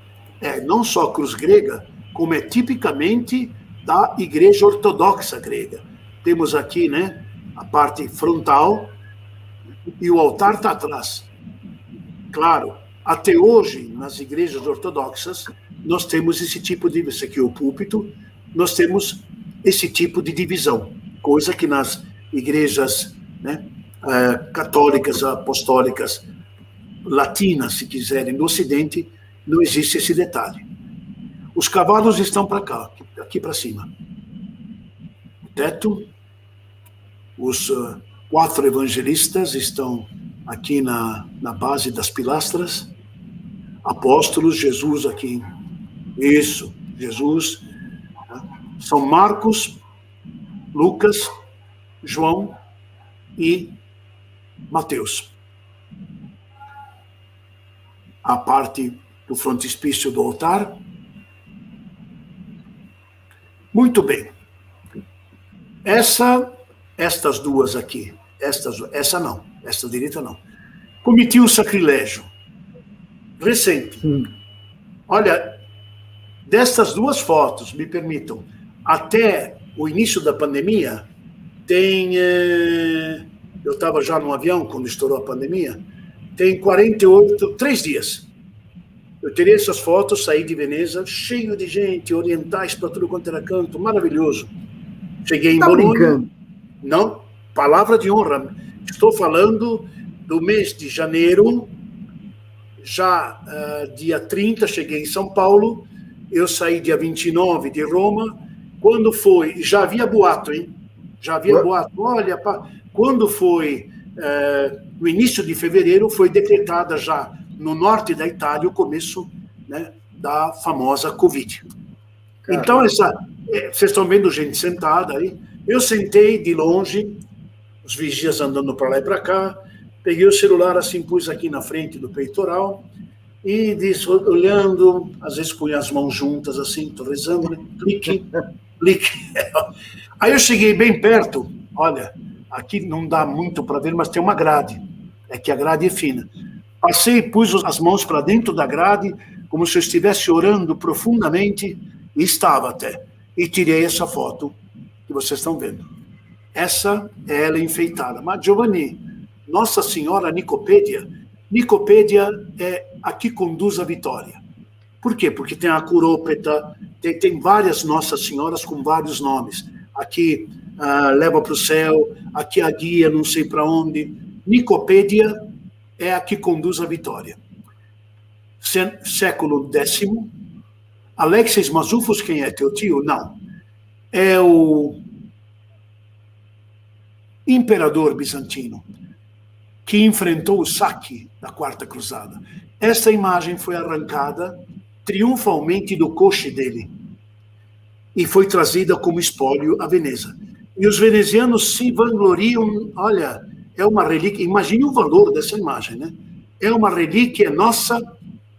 não só a cruz grega, como é tipicamente da igreja ortodoxa grega. Temos aqui, né, a parte frontal, e o altar está atrás. Claro, até hoje, nas igrejas ortodoxas, nós temos esse tipo de... Esse aqui é o púlpito, nós temos esse tipo de divisão, coisa que nas igrejas, né, católicas, apostólicas, latinas, se quiserem, no Ocidente, não existe esse detalhe. Os cavalos estão para cá, aqui para cima. O teto, os 4 evangelistas estão aqui na base das pilastras. Apóstolos, Jesus aqui. Isso, Jesus. São Marcos, Lucas, João e Mateus. A parte do frontispício do altar. Muito bem. Estas duas aqui, essa não, esta direita não. Cometi um sacrilégio recente. Olha, destas 2 fotos, me permitam, até o início da pandemia, tem... eu estava já no avião quando estourou a pandemia, tem 3 dias. Eu tirei essas fotos, saí de Veneza, cheio de gente, orientais para tudo quanto era canto, maravilhoso. Cheguei em Bolonha. Brincando. Não, palavra de honra. Estou falando do mês de janeiro, já dia 30, cheguei em São Paulo, eu saí dia 29 de Roma. Quando foi, já havia boato, hein? Já havia boato. Olha, quando foi no início de fevereiro, foi decretada já no norte da Itália o começo, né, da famosa Covid. Caramba. Então, vocês estão vendo gente sentada aí. Eu sentei de longe, os vigias andando para lá e para cá, peguei o celular assim, pus aqui na frente do peitoral e disse, olhando, às vezes punha as mãos juntas assim, estou rezando, né? Clique. Aí eu cheguei bem perto, olha, aqui não dá muito para ver, mas tem uma grade, é que a grade é fina. Passei e pus as mãos para dentro da grade, como se eu estivesse orando profundamente, e estava até. E tirei essa foto que vocês estão vendo. Essa é ela enfeitada. Mas, Giovanni, Nossa Senhora Nicopédia é a que conduz à vitória. Por quê? Porque tem a Curópeta, tem várias Nossas Senhoras com vários nomes. Aqui leva para o céu, aqui a guia não sei para onde. Nicopédia é a que conduz à vitória. Século X, Alexis Mazufos, quem é? Teu tio? Não. É o imperador bizantino que enfrentou o saque da Quarta Cruzada. Essa imagem foi arrancada triunfalmente do coche dele e foi trazida como espólio a Veneza. E os venezianos se vangloriam, olha, é uma relíquia, imagine o valor dessa imagem, né? É uma relíquia nossa,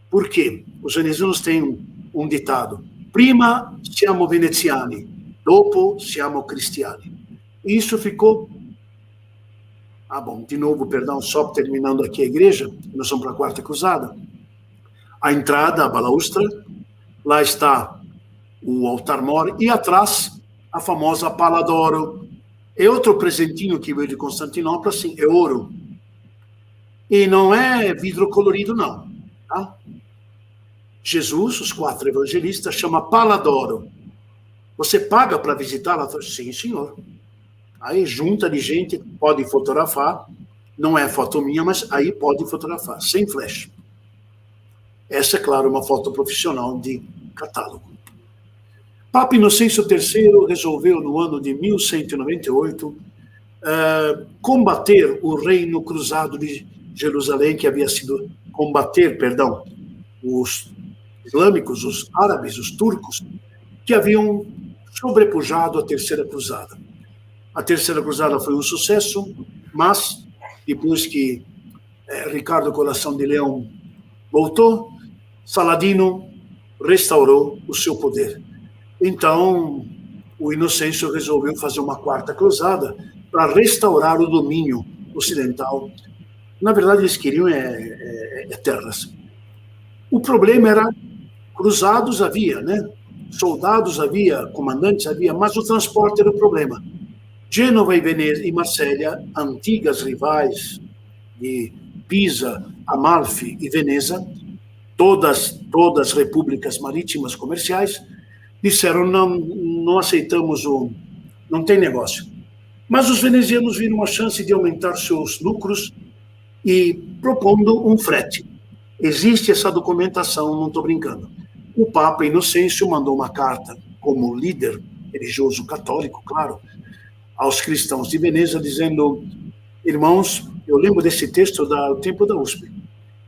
por quê? Os venezianos têm um ditado, prima siamo veneziani, dopo siamo cristiani. E isso ficou... de novo, perdão, só terminando aqui a igreja, nós vamos para a Quarta Cruzada. A entrada, a balaustra, lá está o altar-mor, e atrás a famosa Pala d'Oro. É outro presentinho que veio de Constantinopla, assim, é ouro. E não é vidro colorido, não. Tá? Jesus, os 4 evangelistas, chama Pala d'Oro. Você paga para visitá-la? Sim, senhor. Aí junta de gente, pode fotografar, não é foto minha, mas aí pode fotografar, sem flash. Essa, é claro, uma foto profissional de catálogo. Papa Inocêncio III resolveu, no ano de 1198, combater o reino cruzado de Jerusalém, que havia sido... os islâmicos, os árabes, os turcos, que haviam sobrepujado a Terceira Cruzada. A Terceira Cruzada foi um sucesso, mas depois que Ricardo Coração de Leão voltou, Saladino restaurou o seu poder. Então, o Inocêncio resolveu fazer uma quarta cruzada para restaurar o domínio ocidental. Na verdade, eles queriam terras. O problema era, cruzados havia, né? Soldados havia, comandantes havia, mas o transporte era o problema. Gênova e Veneza e Marsella, antigas rivais de Pisa, Amalfi e Veneza, todas repúblicas marítimas comerciais, disseram, não aceitamos não tem negócio. Mas os venezianos viram a chance de aumentar seus lucros e propondo um frete. Existe essa documentação, não estou brincando. O Papa Inocêncio mandou uma carta, como líder religioso católico, claro, aos cristãos de Veneza, dizendo, irmãos, eu lembro desse texto do tempo da USP,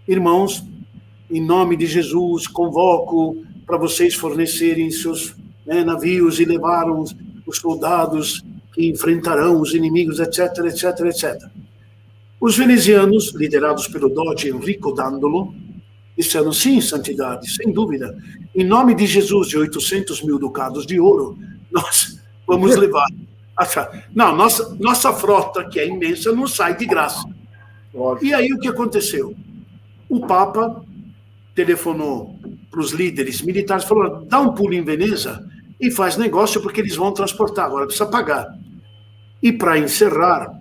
irmãos, em nome de Jesus, convoco para vocês fornecerem seus navios e levar os soldados que enfrentarão os inimigos, etc, etc, etc. Os venezianos, liderados pelo Doge Enrico Dandolo, disseram, sim, santidade, sem dúvida, em nome de Jesus e 800 mil ducados de ouro, nós vamos levar. Não, nossa frota, que é imensa, não sai de graça. Ótimo. E aí o que aconteceu? O Papa telefonou para os líderes militares, falou, dá um pulo em Veneza e faz negócio, porque eles vão transportar, agora precisa pagar. E para encerrar,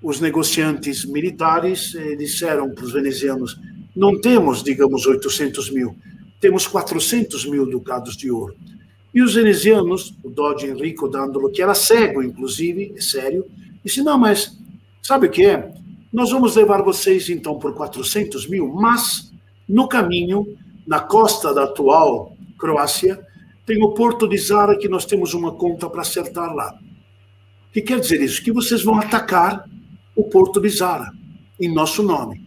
os negociantes militares disseram para os venezianos, não temos, digamos, 800 mil, temos 400 mil ducados de ouro. E os venezianos, o Doge Enrico Dandolo, que era cego, inclusive, é sério, disse, não, mas sabe o que é? Nós vamos levar vocês, então, por 400 mil, mas, no caminho, na costa da atual Croácia, tem o Porto de Zara, que nós temos uma conta para acertar lá. O que quer dizer isso? Que vocês vão atacar o Porto de Zara, em nosso nome.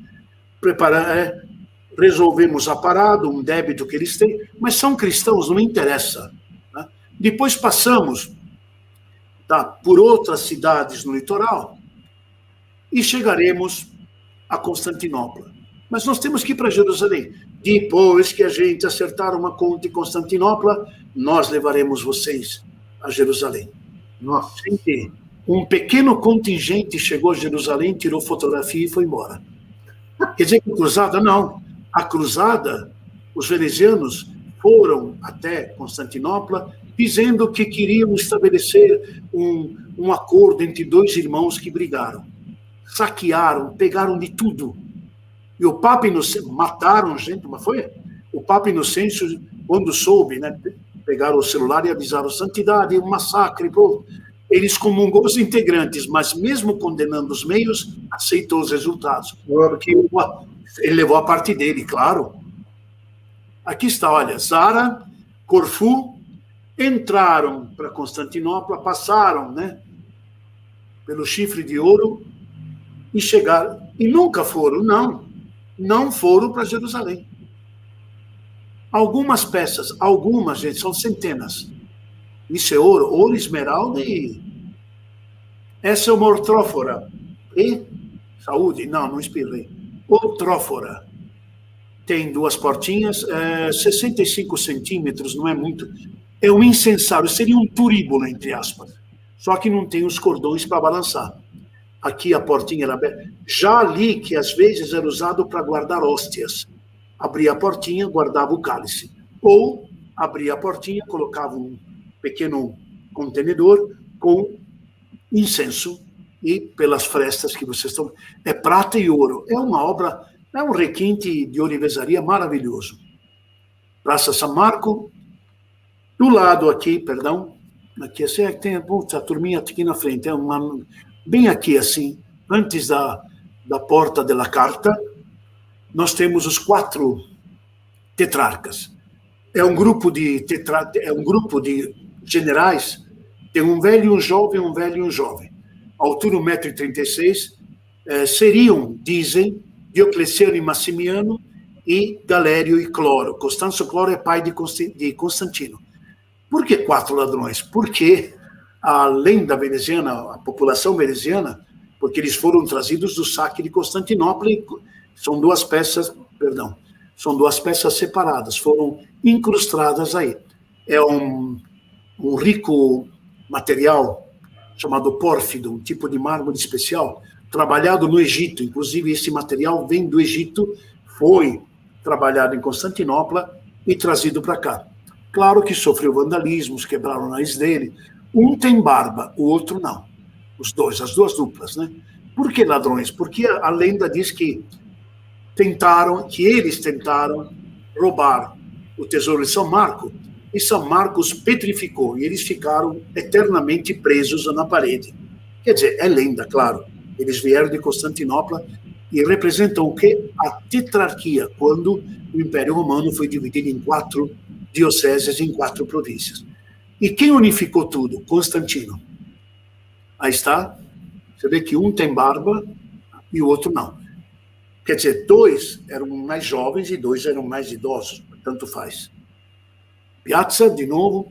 Resolvemos a parada, um débito que eles têm, mas são cristãos, não interessa. Né? Depois passamos por outras cidades no litoral e chegaremos a Constantinopla. Mas nós temos que ir para Jerusalém. Depois que a gente acertar uma conta em Constantinopla, nós levaremos vocês a Jerusalém. Nossa. Um pequeno contingente chegou a Jerusalém, tirou fotografia e foi embora. Quer dizer que a cruzada, não. A cruzada, os venezianos foram até Constantinopla dizendo que queriam estabelecer um acordo entre dois irmãos que brigaram. Saquearam, pegaram de tudo. E o Papa Inocêncio, mataram gente, mas foi? O Papa Inocêncio, quando soube, né, pegaram o celular e avisaram, santidade, um massacre, pô. Ele excomungou os integrantes, mas mesmo condenando os meios, aceitou os resultados. Porque ele levou a parte dele, claro. Aqui está, olha, Zara, Corfu, entraram para Constantinopla, passaram, né, pelo Chifre de Ouro e chegaram. E nunca foram, não foram para Jerusalém. Algumas peças, gente, são centenas. Isso é ouro esmeralda e... Essa é uma ortrófora. E? Saúde? Não espirrei. Ortrófora. Tem duas portinhas, 65 centímetros, não é muito. É um incensário, seria um turíbulo, entre aspas. Só que não tem os cordões para balançar. Aqui a portinha era aberta. Já ali, que às vezes era usado para guardar hóstias. Abria a portinha, guardava o cálice. Ou abria a portinha, colocava um pequeno contenedor com incenso e pelas frestas que vocês estão... É prata e ouro. É uma obra, é um requinte de ourivesaria maravilhoso. Praça São Marco. Do lado aqui, aqui assim, tem a turminha aqui na frente, bem aqui assim, antes da porta da carta, nós temos os 4 tetrarcas. É um grupo de generais, tem um velho e um jovem, um velho e um jovem. A altura 1,36 m, seriam, dizem, Diocleciano e Massimiano e Galério e Cloro. Constâncio Cloro é pai de Constantino. Por que 4 ladrões? Porque a lenda veneziana, a população veneziana, porque eles foram trazidos do saque de Constantinopla, e são duas peças separadas, foram incrustadas aí. É um rico material chamado pórfido, um tipo de mármore especial, trabalhado no Egito. Inclusive, esse material vem do Egito, foi trabalhado em Constantinopla e trazido para cá. Claro que sofreu vandalismos, quebraram o nariz dele. Um tem barba, o outro não. Os dois, as duas duplas, né? Por que ladrões? Porque a lenda diz que eles tentaram roubar o tesouro de São Marco, e São Marcos petrificou, e eles ficaram eternamente presos na parede. Quer dizer, é lenda, claro. Eles vieram de Constantinopla e representam o quê? A tetrarquia, quando o Império Romano foi dividido em 4 dioceses, em 4 províncias. E quem unificou tudo? Constantino. Aí está. Você vê que um tem barba e o outro não. Quer dizer, 2 eram mais jovens e 2 eram mais idosos. Tanto faz. Piazza, de novo.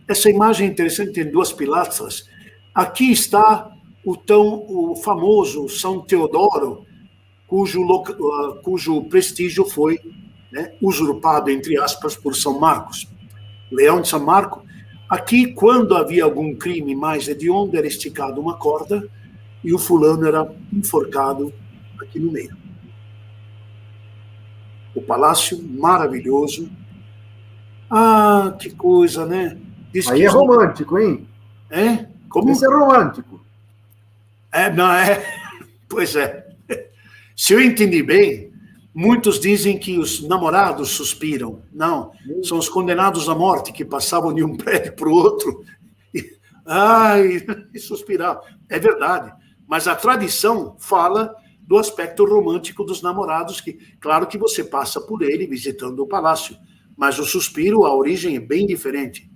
Essa imagem é interessante, tem 2 pilastras. Aqui está o famoso São Teodoro, cujo prestígio foi, né, usurpado, entre aspas, por São Marcos. Leão de São Marco. Aqui, quando havia algum crime mais hediondo, era esticado uma corda e o fulano era enforcado aqui no meio. O palácio maravilhoso. Ah, que coisa, né? Aí é romântico, hein? É? Como? Isso é romântico. Não é? Pois é. Se eu entendi bem, muitos dizem que os namorados suspiram. Não, são os condenados à morte que passavam de um prédio para o outro e suspiravam. É verdade. Mas a tradição fala do aspecto romântico dos namorados, que, claro que você passa por ele visitando o palácio, mas o suspiro, a origem é bem diferente.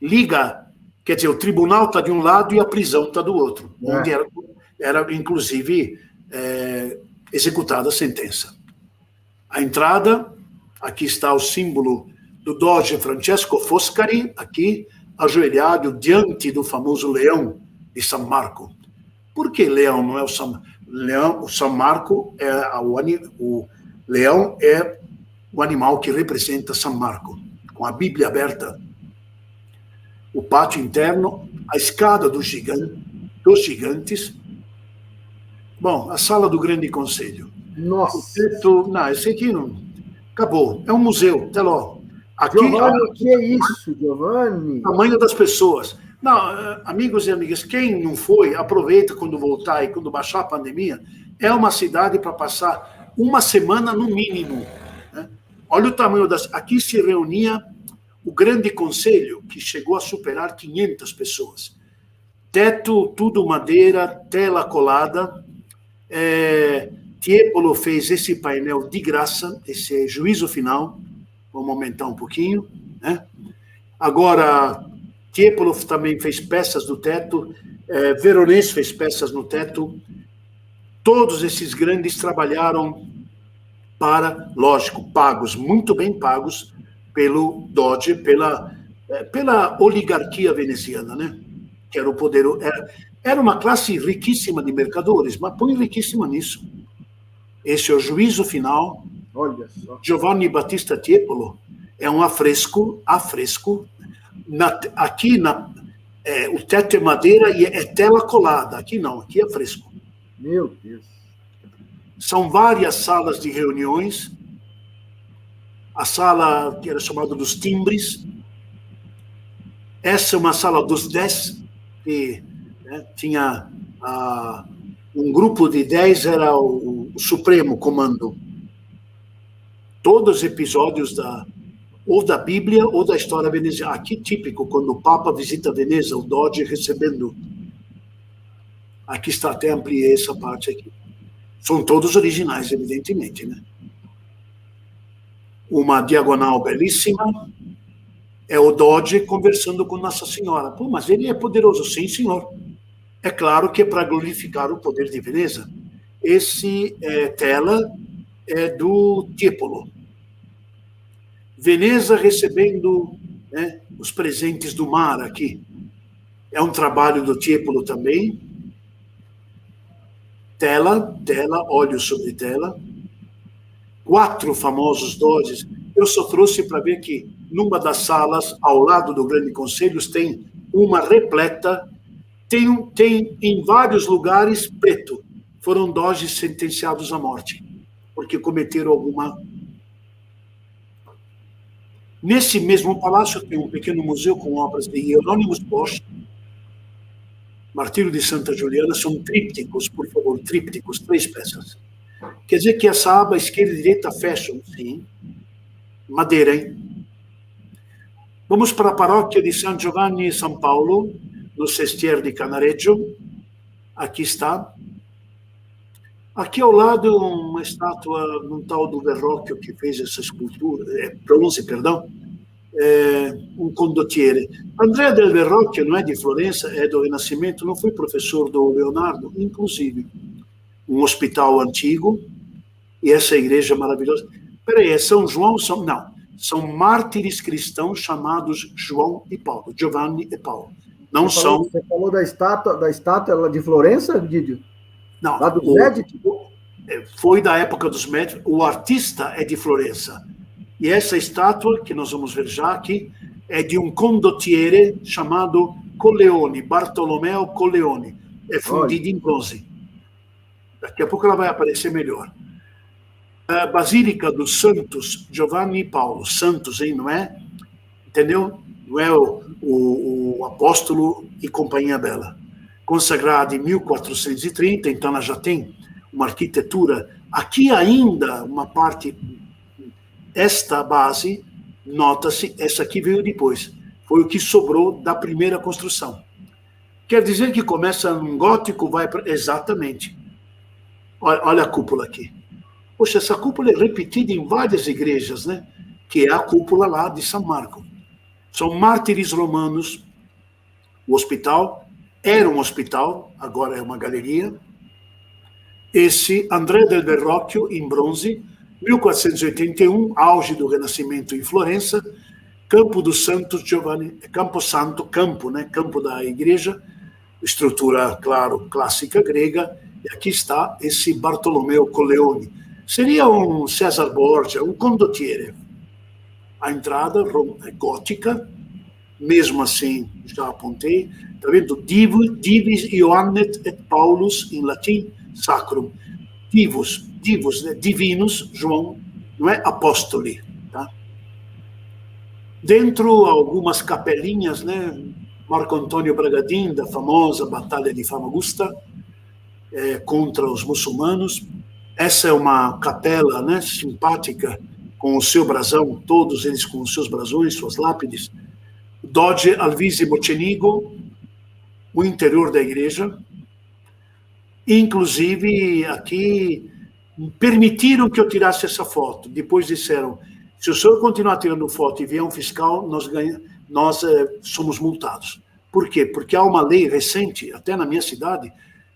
Liga, quer dizer, o tribunal está de um lado e a prisão está do outro, onde era inclusive, executada a sentença. A entrada, aqui está o símbolo do Doge Francesco Foscari, aqui, ajoelhado diante do famoso leão de São Marco. Por que leão não é o São Leão? O São Marco o leão é o animal que representa São Marco, com a Bíblia aberta. O pátio interno, a escada dos gigantes. Bom, a sala do Grande Conselho. Nossa! Esse aqui não... Acabou. É um museu, até logo. Aqui, Giovanni, o que é isso, Giovanni? Tamanho das pessoas. Não, amigos e amigas, quem não foi, aproveita quando voltar e quando baixar a pandemia. É uma cidade para passar uma semana no mínimo. Né? Olha o tamanho das... Aqui se reunia o Grande Conselho, que chegou a superar 500 pessoas. Teto, tudo madeira, tela colada. Tiepolo fez esse painel de graça, esse é juízo final. Vamos aumentar um pouquinho. Né? Agora, Tiepolo também fez peças do teto, Veronese fez peças no teto. Todos esses grandes trabalharam para, lógico, pagos, muito bem pagos, pelo Doge, pela oligarquia veneziana, né? Que era o poder... Era uma classe riquíssima de mercadores, mas põe riquíssima nisso. Esse é o juízo final. Olha só. Giovanni Battista Tiepolo é um afresco. Aqui, o teto é madeira e é tela colada. Aqui não, aqui é fresco. Meu Deus. São várias salas de reuniões. A sala que era chamada dos timbres. Essa é uma sala dos 10, que tinha um grupo de 10, era o Supremo Comando. Todos os episódios ou da Bíblia ou da história veneziana. Aqui típico, quando o Papa visita Veneza, o Doge recebendo. Aqui está, até ampliei essa parte aqui. São todos originais, evidentemente, né? Uma diagonal belíssima, é o Doge conversando com Nossa Senhora. Pô, mas ele é poderoso. Sim, senhor. É claro que é para glorificar o poder de Veneza. Esse tela é do Tiepolo. Veneza recebendo os presentes do mar aqui. É um trabalho do Tiepolo também. Tela, óleo sobre tela. 4 famosos dojis. Eu só trouxe para ver que numa das salas, ao lado do Grande Conselho, tem uma repleta, tem em vários lugares preto. Foram dojis sentenciados à morte, porque cometeram alguma... Nesse mesmo palácio tem um pequeno museu com obras de Hieronymus Bosch, Martírio de Santa Juliana, são trípticos, por favor, trípticos, 3 peças. Quer dizer que essa aba esquerda e direita fecham, sim. Madeira, hein? Vamos para a paróquia de San Giovanni e São Paulo, no Sestier de Canareggio. Aqui está. Aqui ao lado, uma estátua de um tal do Verrocchio que fez essa escultura, bronze, perdão, um condottiere. Andrea del Verrocchio não é de Florença, é do Renascimento, não foi professor do Leonardo, inclusive. Um hospital antigo, e essa igreja maravilhosa. Peraí, é São João? Não, são mártires cristãos chamados João e Paulo, Giovanni e Paulo. Não são... Você falou da estátua de Florença, Didio? Não, lá dos Médici? Foi da época dos Médici. O artista é de Florença. E essa estátua, que nós vamos ver já aqui, é de um condottiere chamado Colleoni, Bartolomeo Colleoni. É fundida em bronze. Daqui a pouco ela vai aparecer melhor. A Basílica dos Santos Giovanni e Paulo. Santos, hein, não é? Entendeu? Não é o apóstolo e companhia dela. Consagrada em 1430, então ela já tem uma arquitetura. Aqui ainda uma parte, esta base, nota-se, essa aqui veio depois. Foi o que sobrou da primeira construção. Quer dizer que começa num gótico, vai para... Exatamente. Olha a cúpula aqui. Poxa, essa cúpula é repetida em várias igrejas, né? Que é a cúpula lá de São Marco. São mártires romanos. O hospital era um hospital, agora é uma galeria. Esse Andrea del Verrocchio, em bronze, 1481, auge do Renascimento em Florença, Campo dos Santos Giovanni, Campo Santo, campo, né? Campo da igreja, estrutura, claro, clássica grega, e aqui está esse Bartolomeo Colleoni. Seria um César Borgia, um condottiere. A entrada é gótica, mesmo assim, já apontei, está vendo? Divis Ioannet et Paulus, em latim, sacrum. Divos, né? Divinos, João, não é apóstoli. Tá? Dentro, algumas capelinhas, né? Marco Antônio Bragadin, da famosa Batalha de Famagusta, contra os muçulmanos. Essa é uma capela, né, simpática, com o seu brasão, todos eles com os seus brasões, suas lápides. Doge Alvise Mocenigo, o interior da igreja. Inclusive, aqui, permitiram que eu tirasse essa foto. Depois disseram, se o senhor continuar tirando foto e vier um fiscal, nós somos multados. Por quê? Porque há uma lei recente, até na minha cidade,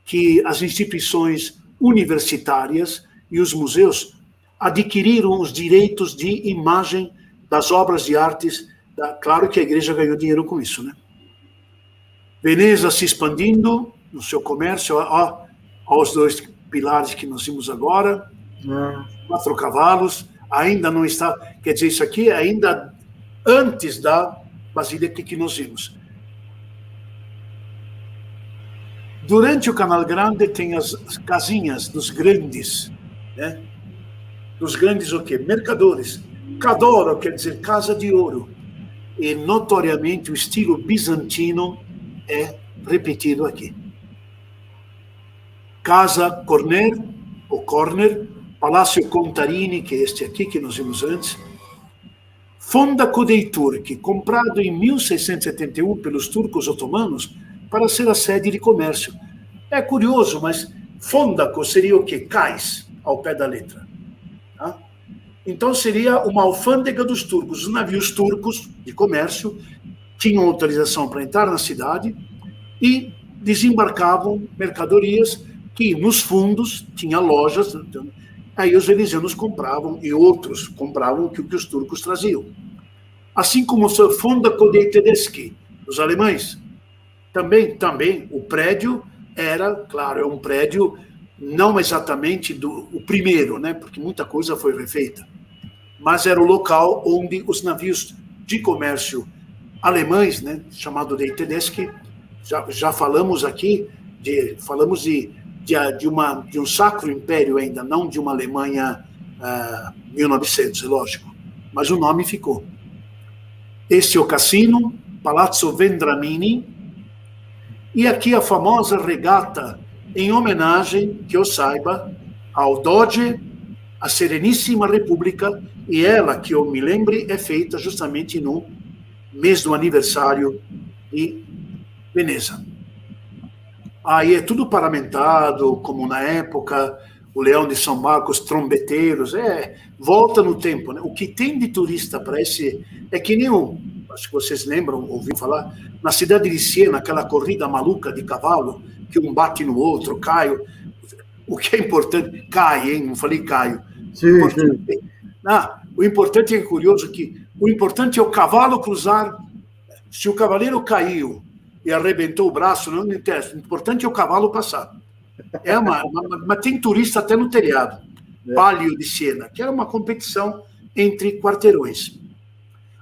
que as instituições universitárias e os museus adquiriram os direitos de imagem das obras de artes. Claro que a igreja ganhou dinheiro com isso, né? Veneza se expandindo no seu comércio, ó, os 2 pilares que nós vimos agora, 4 cavalos, ainda não está, quer dizer, isso aqui é ainda antes da basílica que nós vimos. Durante o Canal Grande tem as casinhas dos grandes, né? Dos grandes o quê? Mercadores. Cadoro quer dizer casa de ouro. E notoriamente o estilo bizantino é repetido aqui. Casa Corner, ou Corner, Palácio Contarini, que é este aqui que nós vimos antes. Fondaco dei Turchi, comprado em 1671 pelos turcos otomanos, para ser a sede de comércio. É curioso, mas Fondaco seria o quê? Cais, ao pé da letra. Tá? Então seria uma alfândega dos turcos. Os navios turcos de comércio tinham autorização para entrar na cidade e desembarcavam mercadorias que nos fundos tinha lojas. Então, aí os venezianos compravam e outros compravam o que os turcos traziam. assim como o Sr. Fondaco de Tedeschi, os alemães. Também o prédio era, claro, é um prédio não exatamente o primeiro, né, porque muita coisa foi refeita, mas era o local onde os navios de comércio alemães, né, chamado de Tedeschi, já falamos aqui, falamos de um sacro império ainda, não de uma Alemanha 1900, é lógico, mas o nome ficou. Esse é o cassino, Palazzo Vendramini, e aqui a famosa regata em homenagem, que eu saiba, ao Doge, a Sereníssima República, e ela, que eu me lembre, é feita justamente no mês do aniversário de Veneza. Aí é tudo paramentado, como na época, o Leão de São Marcos, trombeteiros, volta no tempo, né? O que tem de turista para esse... É que nem acho que vocês lembram, ouviram falar, na cidade de Siena, aquela corrida maluca de cavalo, que um bate no outro, cai. O que é importante... Cai, hein? Não falei Caio. Sim, sim. O importante é curioso que o importante é o cavalo cruzar. Se o cavaleiro caiu e arrebentou o braço, não interessa. O importante é o cavalo passar. Mas tem turista até no telhado. Palio de Siena, que era uma competição entre quarteirões.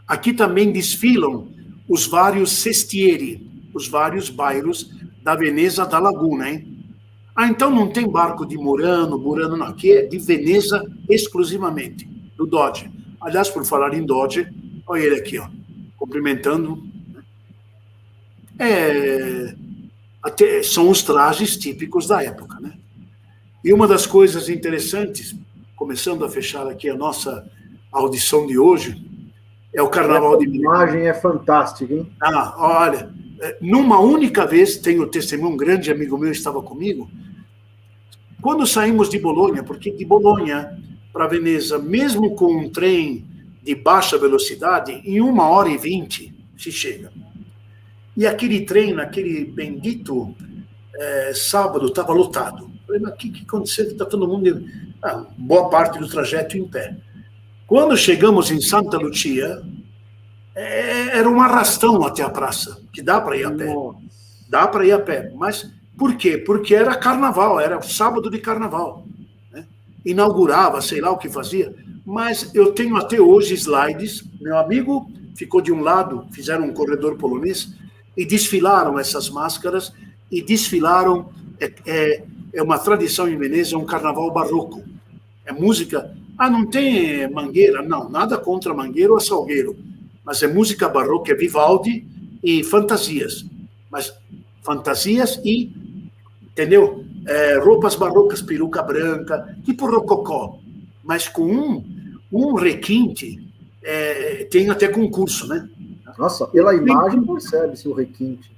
Aqui também desfilam os vários sestieri, os vários bairros da Veneza da Laguna, hein? Então não tem barco de Murano não. Aqui é de Veneza exclusivamente, do Doge. Aliás, por falar em Doge, olha ele aqui, ó, cumprimentando. Até são os trajes típicos da época, né? E uma das coisas interessantes, começando a fechar aqui a nossa audição de hoje, é o Carnaval de Milão. A imagem é fantástica, hein? Olha, numa única vez, tenho testemunho, um grande amigo meu estava comigo, quando saímos de Bolonha, porque de Bolonha para Veneza, mesmo com um trem de baixa velocidade, em 1h20 se chega. E aquele trem, naquele bendito sábado, estava lotado. Falei, mas o que aconteceu? Está todo mundo... boa parte do trajeto em pé. Quando chegamos em Santa Lucia, era um arrastão até a praça, que dá para ir a pé. Dá para ir a pé. Mas por quê? Porque era carnaval, era sábado de carnaval. Né? Inaugurava, sei lá o que fazia. Mas eu tenho até hoje slides. Meu amigo ficou de um lado, fizeram um corredor polonês, e desfilaram essas máscaras, e desfilaram... É uma tradição em Veneza, é um carnaval barroco. É música... não tem Mangueira? Não, nada contra Mangueira ou Salgueiro. Mas é música barroca, é Vivaldi e fantasias. Mas fantasias e, entendeu? Roupas barrocas, peruca branca, tipo rococó. Mas com um requinte, tem até concurso, né? Nossa, pela imagem percebe-se o requinte.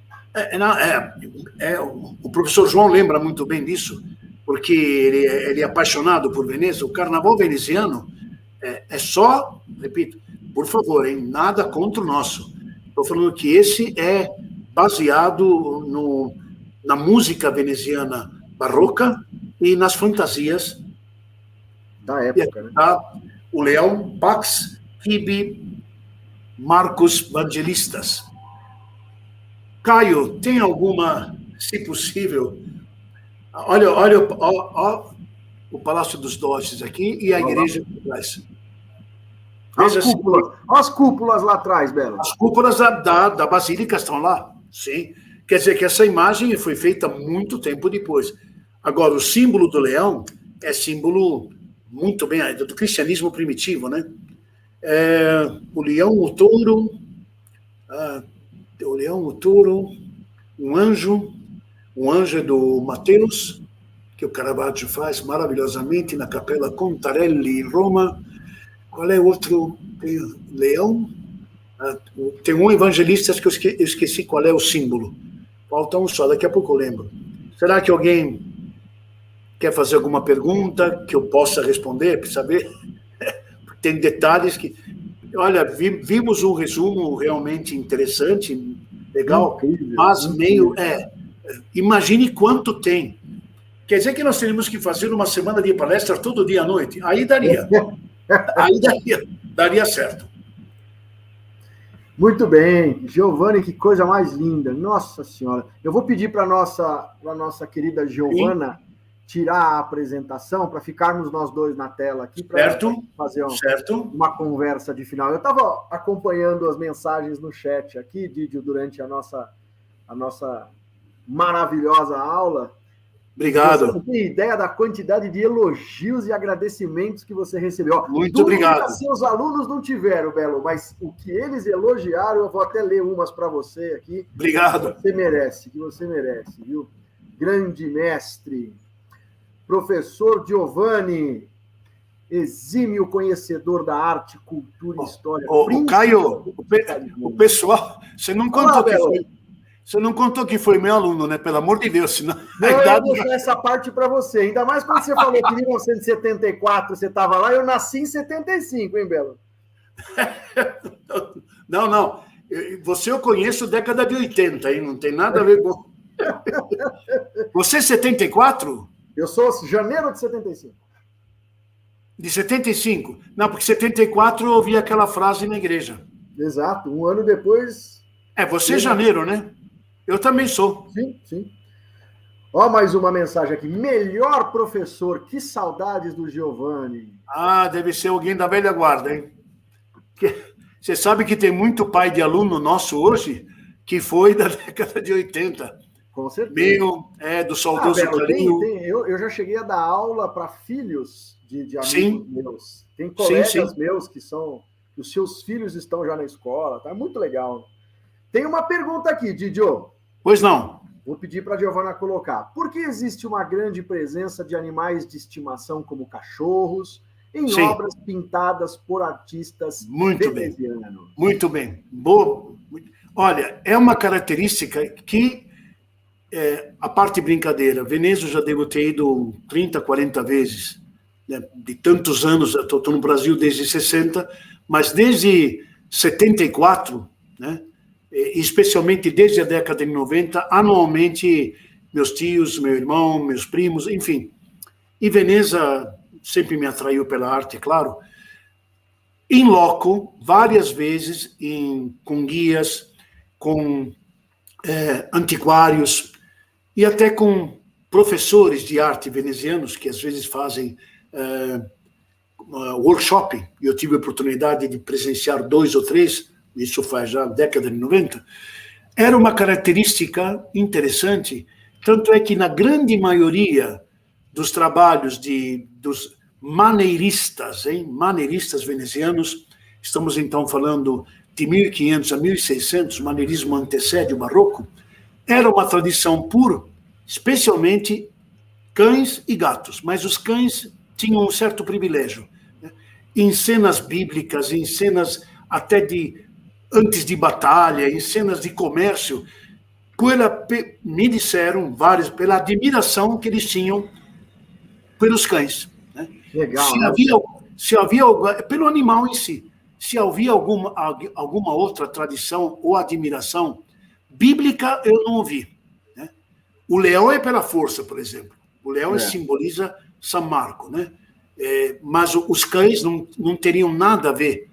O professor João lembra muito bem disso, porque ele é apaixonado por Veneza. O carnaval veneziano é só, repito, por favor, hein, nada contra o nosso. Estou falando que esse é baseado na música veneziana barroca e nas fantasias da época. Né? O Leão Pax Tibi Marcos Vangelistas. Caio, tem alguma, se possível... Olha o Palácio dos Doges aqui e a igreja por trás. As cúpulas lá atrás, Belo. As cúpulas da Basílica estão lá, sim. Quer dizer que essa imagem foi feita muito tempo depois. Agora, o símbolo do leão é símbolo muito bem do cristianismo primitivo, né? O leão, o touro, um anjo é do Mateus, que o Caravaggio faz maravilhosamente na Capela Contarelli, em Roma. Qual é o outro? Tem leão. Tem um evangelista que eu esqueci qual é o símbolo. Falta um só, daqui a pouco eu lembro. Será que alguém quer fazer alguma pergunta que eu possa responder, para saber? Tem detalhes que... Olha, vimos um resumo realmente interessante, legal, mas meio... Imagine quanto tem. Quer dizer que nós teríamos que fazer uma semana de palestra todo dia à noite? Aí daria. Aí daria certo. Muito bem, Giovanni, que coisa mais linda. Nossa Senhora. Eu vou pedir para a nossa querida Giovana tirar a apresentação para ficarmos nós dois na tela aqui para fazer uma conversa de final. Eu estava acompanhando as mensagens no chat aqui, Didio, durante a nossa maravilhosa aula. Obrigado. Você não tem ideia da quantidade de elogios e agradecimentos que você recebeu. Muito obrigado. Seus alunos não tiveram, Belo, mas o que eles elogiaram, eu vou até ler umas para você aqui. Obrigado. Que você merece, viu? Grande mestre, professor Giovanni, exímio conhecedor da arte, cultura e história. Caio, o pessoal, você não contou que foi... Você não contou que foi meu aluno, né? Pelo amor de Deus, senão... Não, eu vou deixar essa parte para você. Ainda mais quando você falou que em 1974 você estava lá, eu nasci em 75, hein, Belo? Não. Você eu conheço década de 80, hein? Não tem nada a ver com... Você é 74? Eu sou janeiro de 75. De 75? Não, porque 74 eu ouvi aquela frase na igreja. Exato, um ano depois... Você é janeiro, né? Eu também sou. Sim. Ó, mais uma mensagem aqui. Melhor professor, que saudades do Giovanni. Deve ser alguém da velha guarda, hein? Você sabe que tem muito pai de aluno nosso hoje que foi da década de 80. Com certeza. Meu, do saudoso Carinho. Eu já cheguei a dar aula para filhos de amigos meus. Tem colegas meus que os seus filhos estão já na escola. Tá muito legal. Tem uma pergunta aqui, Didio. Pois não. Vou pedir para a Giovana colocar. Por que existe uma grande presença de animais de estimação como cachorros em obras pintadas por artistas venezianos? Muito bem. Boa. Olha, é uma característica que, a parte brincadeira, Veneza eu já devo ter ido 30, 40 vezes, né? De tantos anos, estou no Brasil desde 60, mas desde 74, né? Especialmente desde a década de 90, anualmente, meus tios, meu irmão, meus primos, enfim. E Veneza sempre me atraiu pela arte, claro. Em loco, várias vezes, com guias, com antiquários e até com professores de arte venezianos, que às vezes fazem workshop. Eu tive a oportunidade de presenciar 2 ou 3, isso faz já década de 90, era uma característica interessante, tanto é que na grande maioria dos trabalhos dos maneiristas, maneiristas venezianos, estamos então falando de 1500 a 1600, o maneirismo antecede o barroco, era uma tradição por, especialmente, cães e gatos, mas os cães tinham um certo privilégio, né? Em cenas bíblicas, em cenas até antes de batalha, em cenas de comércio, me disseram vários, pela admiração que eles tinham pelos cães. Né? Legal. Se havia pelo animal em si, se havia alguma outra tradição ou admiração bíblica, eu não ouvi. Né? O leão é pela força, por exemplo. O leão simboliza São Marco, né? Mas os cães não teriam nada a ver.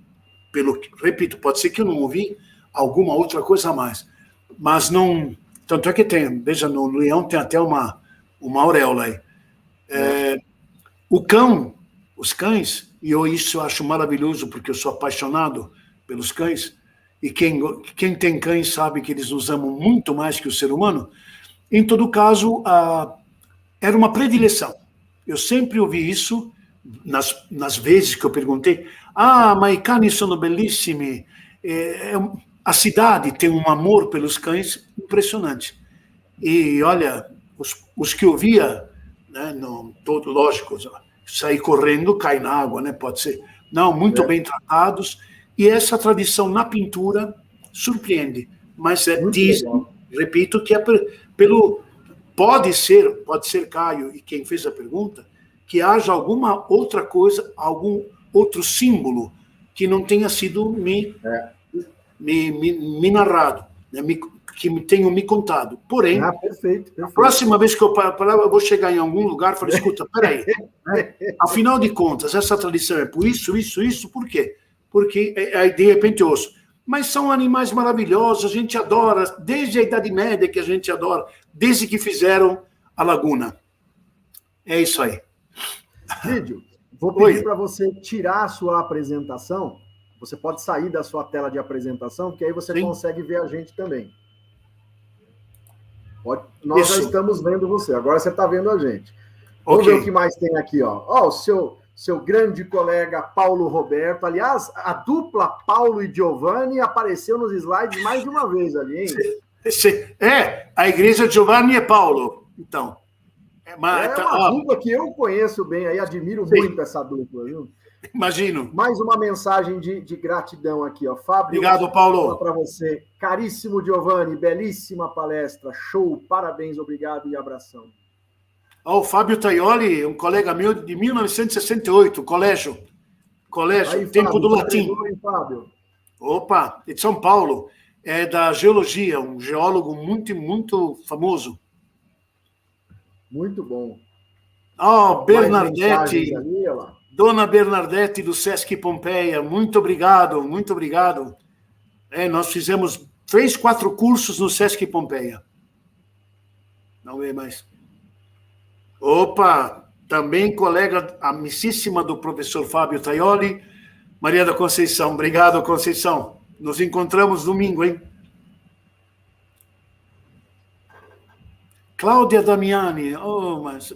Repito, pode ser que eu não ouvi alguma outra coisa a mais, mas não, tanto é que tem, veja, no leão tem até uma auréola aí. Os cães, e isso eu acho maravilhoso, porque eu sou apaixonado pelos cães, e quem tem cães sabe que eles nos amam muito mais que o ser humano. Em todo caso, era uma predileção. Eu sempre ouvi isso, nas vezes que eu perguntei, ma i cani sono bellissimi. A cidade tem um amor pelos cães impressionante. E, olha, os que eu via, né, lógico, sair correndo, cai na água, né, pode ser. Não, muito bem tratados. E essa tradição na pintura surpreende. Mas dizem, repito, que é pode ser, Caio, e quem fez a pergunta, que haja alguma outra coisa, algum outro símbolo que não tenha sido me narrado, né, que tenham me contado. Porém, perfeito. A próxima vez que eu vou chegar em algum lugar e falar, escuta, peraí, né? Afinal de contas, essa tradição é por isso, por quê? Porque aí, de repente, eu ouço, mas são animais maravilhosos, a gente adora, desde a Idade Média que a gente adora, desde que fizeram a laguna. É isso aí. Vídeo, vou pedir para você tirar a sua apresentação. Você pode sair da sua tela de apresentação, porque aí você consegue ver a gente também. Nós já estamos vendo você, agora você está vendo a gente. Vamos ver o que mais tem aqui, ó. Ó, o seu grande colega Paulo Roberto. Aliás, a dupla Paulo e Giovanni apareceu nos slides mais de uma vez ali, hein? A igreja Giovanni e Paulo. Então. É uma dupla que eu conheço bem aí, admiro muito essa dupla, viu? Imagino. Mais uma mensagem de gratidão aqui, ó. Fábio, obrigado, Paulo. Para você. Caríssimo Giovanni, belíssima palestra, show, parabéns, obrigado e abração. O Fábio Taioli, um colega meu de 1968, colégio, aí, tempo Fábio, do latim. Hein, Fábio? Opa, de São Paulo, é da geologia, um geólogo muito, muito famoso. Muito bom. Bernadette, ali, Dona Bernadette do Sesc Pompeia, muito obrigado, muito obrigado. Nós fizemos 3, 4 cursos no Sesc Pompeia. Não vê mais. Opa, também colega amicíssima do professor Fábio Taioli, Maria da Conceição. Obrigado, Conceição. Nos encontramos domingo, hein? Cláudia Damiani. Mas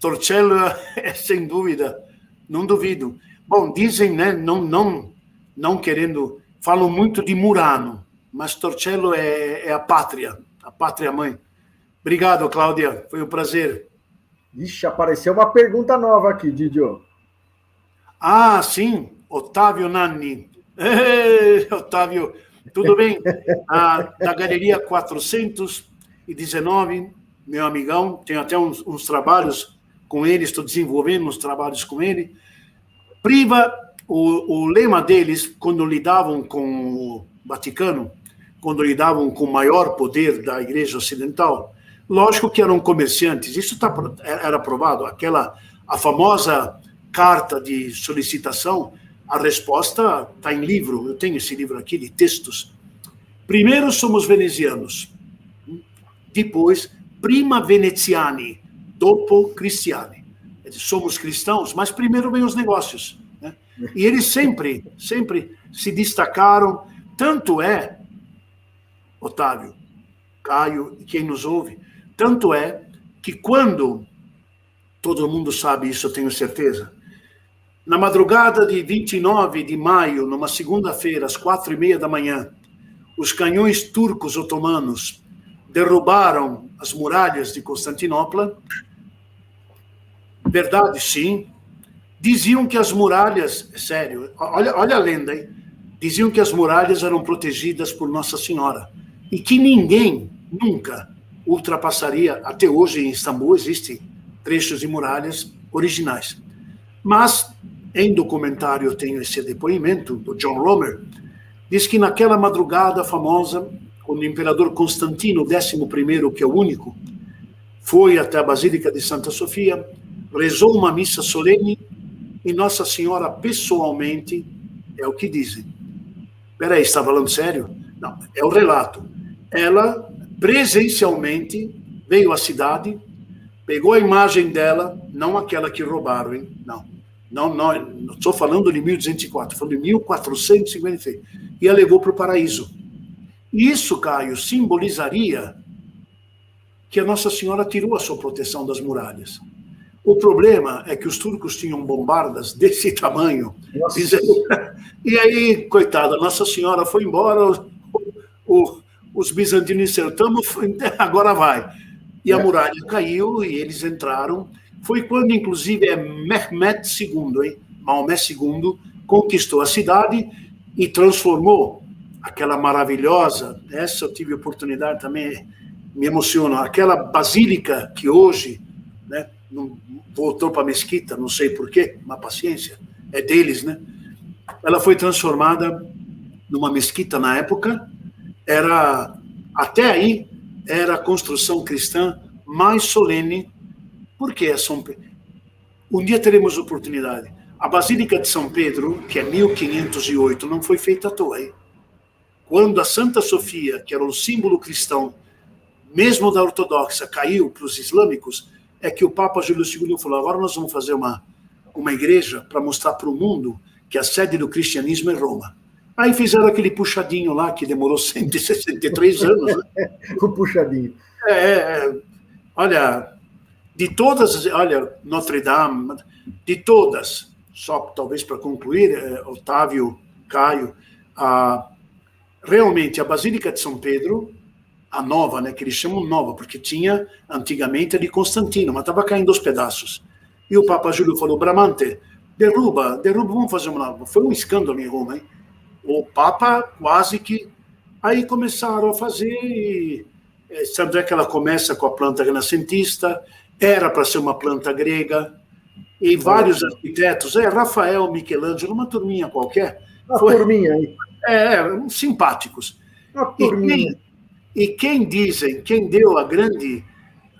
Torcello é sem dúvida, não duvido. Bom, dizem, né, não querendo, falam muito de Murano, mas Torcello é a pátria mãe. Obrigado, Cláudia, foi um prazer. Ixi, apareceu uma pergunta nova aqui, Didio. Sim, Otávio Nanni. Ei, Otávio, tudo bem? Da Galeria 419, meu amigão, tenho até uns trabalhos com ele, estou desenvolvendo uns trabalhos com ele. Priva, o lema deles, quando lidavam com o Vaticano, quando lidavam com o maior poder da Igreja Ocidental, lógico que eram comerciantes, isso era provado, a famosa carta de solicitação, a resposta está em livro, eu tenho esse livro aqui de textos. Primeiro somos venezianos, depois prima veneziani, dopo cristiani. Somos cristãos, mas primeiro vem os negócios, né? E eles sempre se destacaram, tanto é, Otávio, Caio e quem nos ouve, tanto é que quando, todo mundo sabe isso, eu tenho certeza, na madrugada de 29 de maio, numa segunda-feira, às 4:30 da manhã, os canhões turcos otomanos derrubaram as muralhas de Constantinopla. Verdade, sim. Diziam que as muralhas, sério, olha a lenda, hein? Diziam que as muralhas eram protegidas por Nossa Senhora e que ninguém nunca ultrapassaria. Até hoje em Istambul existem trechos de muralhas originais. Mas, em documentário, eu tenho esse depoimento do John Romer, diz que naquela madrugada famosa, quando o imperador Constantino XI, que é o único, foi até a Basílica de Santa Sofia, rezou uma missa solene e Nossa Senhora pessoalmente, é o que dizem. Peraí, está falando sério? Não, é o relato. Ela presencialmente veio à cidade, pegou a imagem dela, não aquela que roubaram, hein? Não estou falando de 1204, estou falando de 1456, e a levou para o paraíso. Isso, Caio, simbolizaria que a Nossa Senhora tirou a sua proteção das muralhas. O problema é que os turcos tinham bombardas desse tamanho. E aí, coitada, Nossa Senhora foi embora, os bizantinos disseram, agora vai. E a muralha caiu e eles entraram. Foi quando, inclusive, Mehmed II, Maomé II, conquistou a cidade e transformou aquela maravilhosa, essa eu tive oportunidade também, me emociona, aquela basílica que hoje, né, não voltou para a mesquita, não sei porquê, mas paciência, é deles, né? Ela foi transformada numa mesquita na época, até aí, era a construção cristã mais solene, porque é São Pedro. Um dia teremos oportunidade. A Basílica de São Pedro, que é 1508, não foi feita à toa, hein? quando a Santa Sofia, que era um símbolo cristão, mesmo da ortodoxa, caiu para os islâmicos, é que o Papa Júlio II falou, agora nós vamos fazer uma igreja para mostrar para o mundo que a sede do cristianismo é Roma. Aí fizeram aquele puxadinho lá, que demorou 163 anos. Né? O puxadinho. Olha, de todas, olha, Notre Dame, de todas, só talvez para concluir, Otávio, Caio, realmente a Basílica de São Pedro, a nova, né, que eles chamam nova, porque tinha antigamente a de Constantino, mas estava caindo aos pedaços. E o Papa Júlio falou, Bramante, derruba, vamos fazer uma nova. Foi um escândalo em Roma, hein? O Papa quase que... Aí começaram a fazer, e Santo é que ela começa com a planta renascentista, era para ser uma planta grega, e vários arquitetos, Rafael, Michelangelo, uma turminha qualquer. Turminha aí. Simpáticos. E quem deu a grande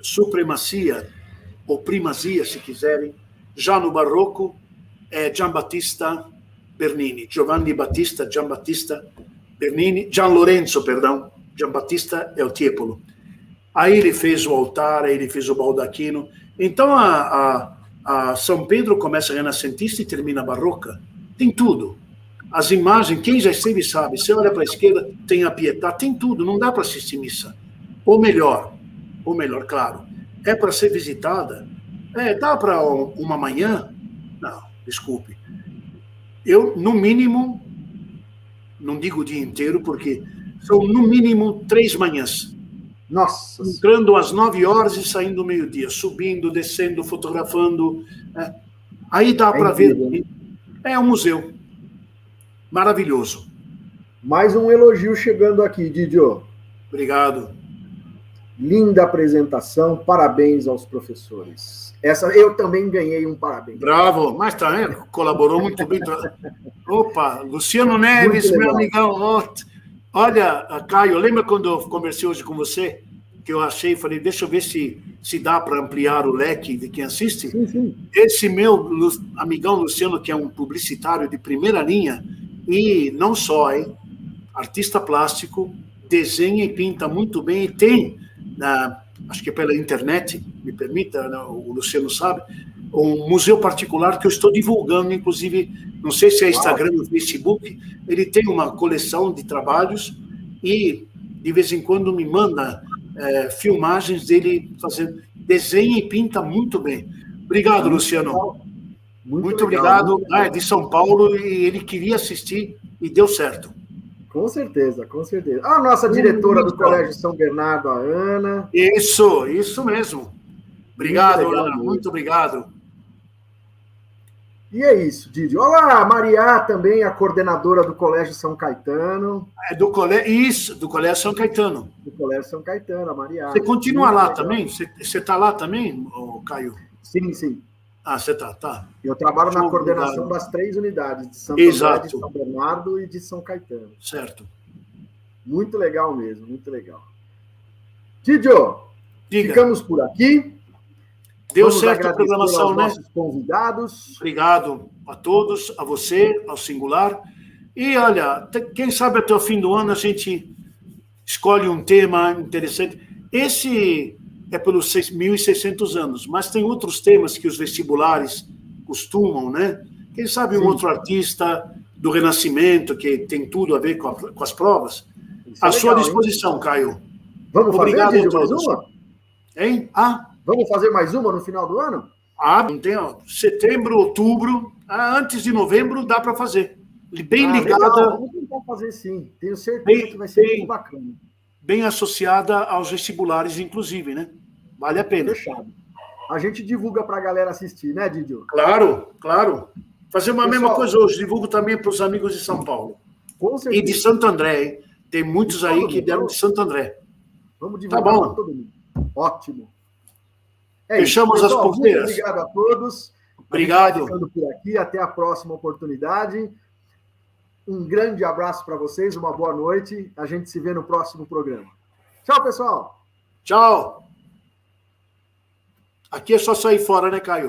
supremacia, ou primazia, se quiserem, já no Barroco, é Giambattista Bernini, Giovanni Battista Giambattista Bernini, Gian Lorenzo, perdão, Giambattista é o Tiepolo. Aí ele fez o altar, aí ele fez o baldaquino. Então a São Pedro começa renascentista e termina barroca. Tem tudo. As imagens, quem já esteve sabe, você olha para a esquerda, tem a Pietà, tem tudo, não dá para assistir missa. Ou melhor, claro, é para ser visitada. Dá para uma manhã? Não, desculpe. Eu, no mínimo, não digo o dia inteiro, porque são no mínimo 3 manhãs. Nossa! Entrando às 9 horas e saindo meio-dia, subindo, descendo, fotografando. Aí dá para ver. Né? É um museu. Maravilhoso. Mais um elogio chegando aqui, Didio. Obrigado. Linda apresentação, parabéns aos professores. Essa eu também ganhei um parabéns. Bravo, mas também colaborou muito bem. Opa, Luciano Neves, meu amigão. Olha, Caio, lembra quando eu conversei hoje com você? Que eu achei, falei, deixa eu ver se dá para ampliar o leque de quem assiste. Sim. Esse meu amigão Luciano, que é um publicitário de primeira linha, e não só, hein? Artista plástico, desenha e pinta muito bem, e tem, acho que pela internet, me permita, o Luciano sabe, um museu particular que eu estou divulgando, inclusive, não sei se é Instagram ou Facebook, ele tem uma coleção de trabalhos e, de vez em quando, me manda filmagens dele fazendo, desenha e pinta muito bem. Obrigado, Luciano. Muito obrigado. É de São Paulo e ele queria assistir e deu certo. Com certeza, com certeza. A nossa diretora do Colégio São Bernardo, a Ana. Isso mesmo. Obrigado, Ana. Muito obrigado. E é isso, Didi. Olá, a Maria também, a coordenadora do Colégio São Caetano. Do Colégio São Caetano. Do Colégio São Caetano, a Maria. Você continua lá também? Você está lá também, Caio? Sim. Você tá. Eu trabalho na coordenação das 3 unidades, de Santo André, de São Bernardo e de São Caetano. Certo. Muito legal mesmo, muito legal. Didio, ficamos por aqui. Deu certo a programação, aos nossos convidados. Obrigado a todos, a você, ao Singular. E, olha, quem sabe até o fim do ano a gente escolhe um tema interessante. Esse é pelos 1.600 anos, mas tem outros temas que os vestibulares costumam, né? Quem sabe um outro artista do Renascimento, que tem tudo a ver com as provas. À sua disposição, Caio. Vamos fazer, Didio, mais uma? Hein? Vamos fazer mais uma no final do ano? Não tem, setembro, outubro, antes de novembro dá para fazer. Bem ligada. Legal. Vamos tentar fazer sim. Tenho certeza que vai ser muito bacana. Bem associada aos vestibulares, inclusive, né? Vale a pena. Fechado. A gente divulga para a galera assistir, né, Didio? Claro. Fazer uma mesma coisa hoje. Divulgo também para os amigos de São Paulo. Com certeza. E de Santo André, hein? Tem muitos aí que deram de Santo André. Vamos divulgar para todo mundo. Ótimo. Fechamos as porteiras. Muito obrigado a todos. Obrigado. Ficando por aqui. Até a próxima oportunidade. Um grande abraço para vocês. Uma boa noite. A gente se vê no próximo programa. Tchau, pessoal. Tchau. Aqui é só sair fora, né, Caio?